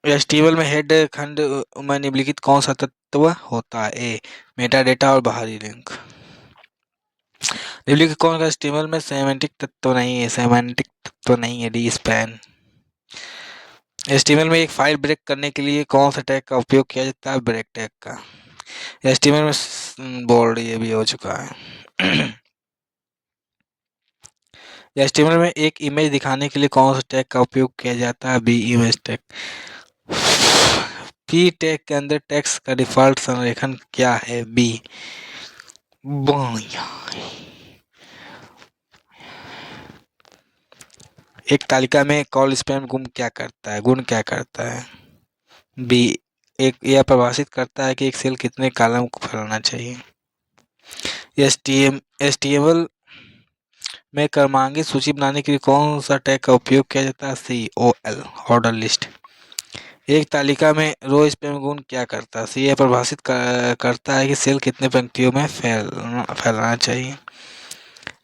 HTML में हेड खंड में निम्नलिखित कौन सा तत्व होता है? ए मेटा डेटा और बाहरी लिंक। निम्नलिखित कौन सा HTML में सेमेंटिक तत्व नहीं है? D span. HTML में एक फाइल ब्रेक करने के लिए कौन सा टैग का उपयोग किया जाता है? ब्रेक टैग का। एचटीएमएल में बोल्ड ये भी हो चुका है। एचटीएमएल में एक इमेज दिखाने के लिए कौन सा टैग का उपयोग किया जाता है? B image tag. P tag के अंदर टेक्स्ट का डिफॉल्ट संरेखन क्या है? बी बाया। एक तालिका में कॉल स्पैम गुण क्या करता है? बी एक यह परिभाषित करता है कि एक सेल कितने कॉलम को फैलाना चाहिए। एचटीएमएल में क्रमांकित सूची बनाने के लिए कौन सा टैग का उपयोग किया जाता है? COL order list. एक तालिका में रो स्पैम गुण क्या करता है? यह परिभाषित करता है कि सेल कितने पंक्तियों में फैलाना चाहिए।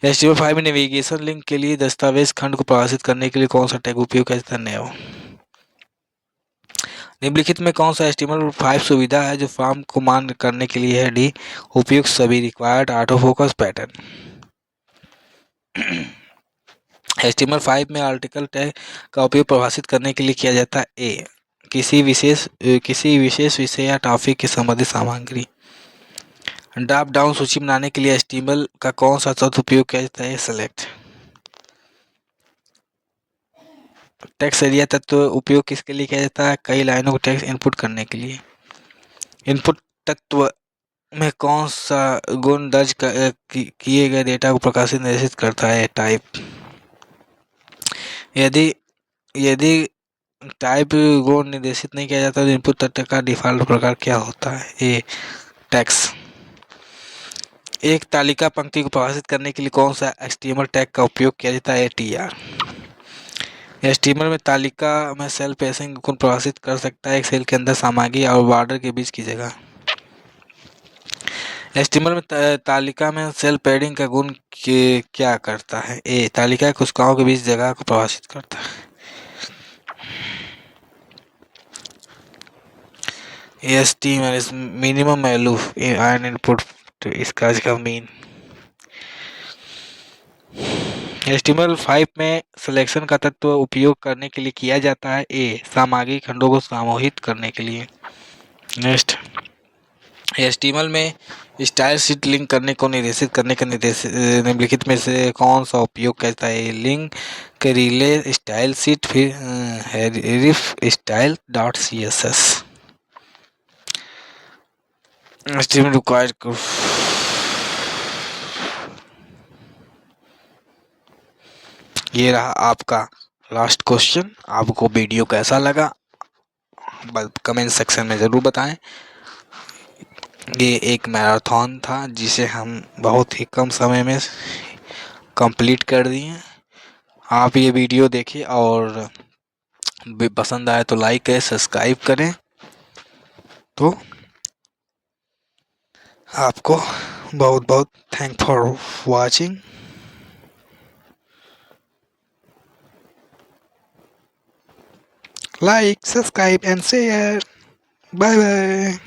HTML5 में नेविगेशन लिंक के लिए दस्तावेज खंड को परिभाषित करने के लिए कौन सा टैग उपयोग किया जाता है? नेव। निम्नलिखित में कौन सा HTML5 सुविधा है जो फॉर्म को मान करने के लिए है? डी उपयुक्त सभी required auto focus pattern. HTML5 में आर्टिकल टैग का उपयोग परिभाषित करने के लिए किया जाता है। ए किसी विशेष विषय या टॉपिक के संबंधित सामग्री। ड्रॉप डाउन सूची बनाने के लिए HTML का कौन सा शब्द उपयोग किया जाता है? सेलेक्ट। टेक्स्ट एरिया तत्व उपयोग किसके लिए किया जाता है? कई लाइनों को टेक्स्ट इनपुट करने के लिए। इनपुट तत्व में कौन सा गुण दर्ज किए गए डेटा को प्रकाशित निर्देशित करता है? टाइप। यदि टाइप गुण निर्देशित नहीं किया जाता तो इनपुट तत्व का डिफॉल्ट प्रकार क्या होता है? ए टेक्स्ट। एक तालिका पंक्ति को परिभाषित करने के लिए कौन सा HTML टैग का उपयोग किया जाता है? TR। HTML में तालिका में सेल स्पेसिंग गुण परिभाषित कर सकता है एक सेल के अंदर सामग्री और बॉर्डर के बीच की जगह। HTML में तालिका में सेल पैडिंग का गुण क्या करता है? ए तालिका कोशिकाओं के बीच जगह को परिभाषित करता है। HTML is minimum value and input to इसका मीन। HTML5 में सिलेक्शन का तत्व उपयोग करने के लिए किया जाता है। ए सामग्री खंडों को समूहित करने के लिए। नेक्स्ट HTML में स्टाइल शीट लिंक करने को निर्देशित करने का निम्नलिखित में से कौन सा उपयोग करता है? लिंक के रिले स्टाइल शीट फिर रिफ स्टाइल .css। HTML required. ये रहा आपका लास्ट क्वेश्चन। आपको वीडियो कैसा लगा कमेंट सेक्शन में ज़रूर बताएं। ये एक मैराथन था जिसे हम बहुत ही कम समय में कंप्लीट कर दिए। आप ये वीडियो देखिए और पसंद आए तो लाइक करें, सब्सक्राइब करें। तो आपको बहुत बहुत thank for watching. Like, subscribe and share. Bye bye.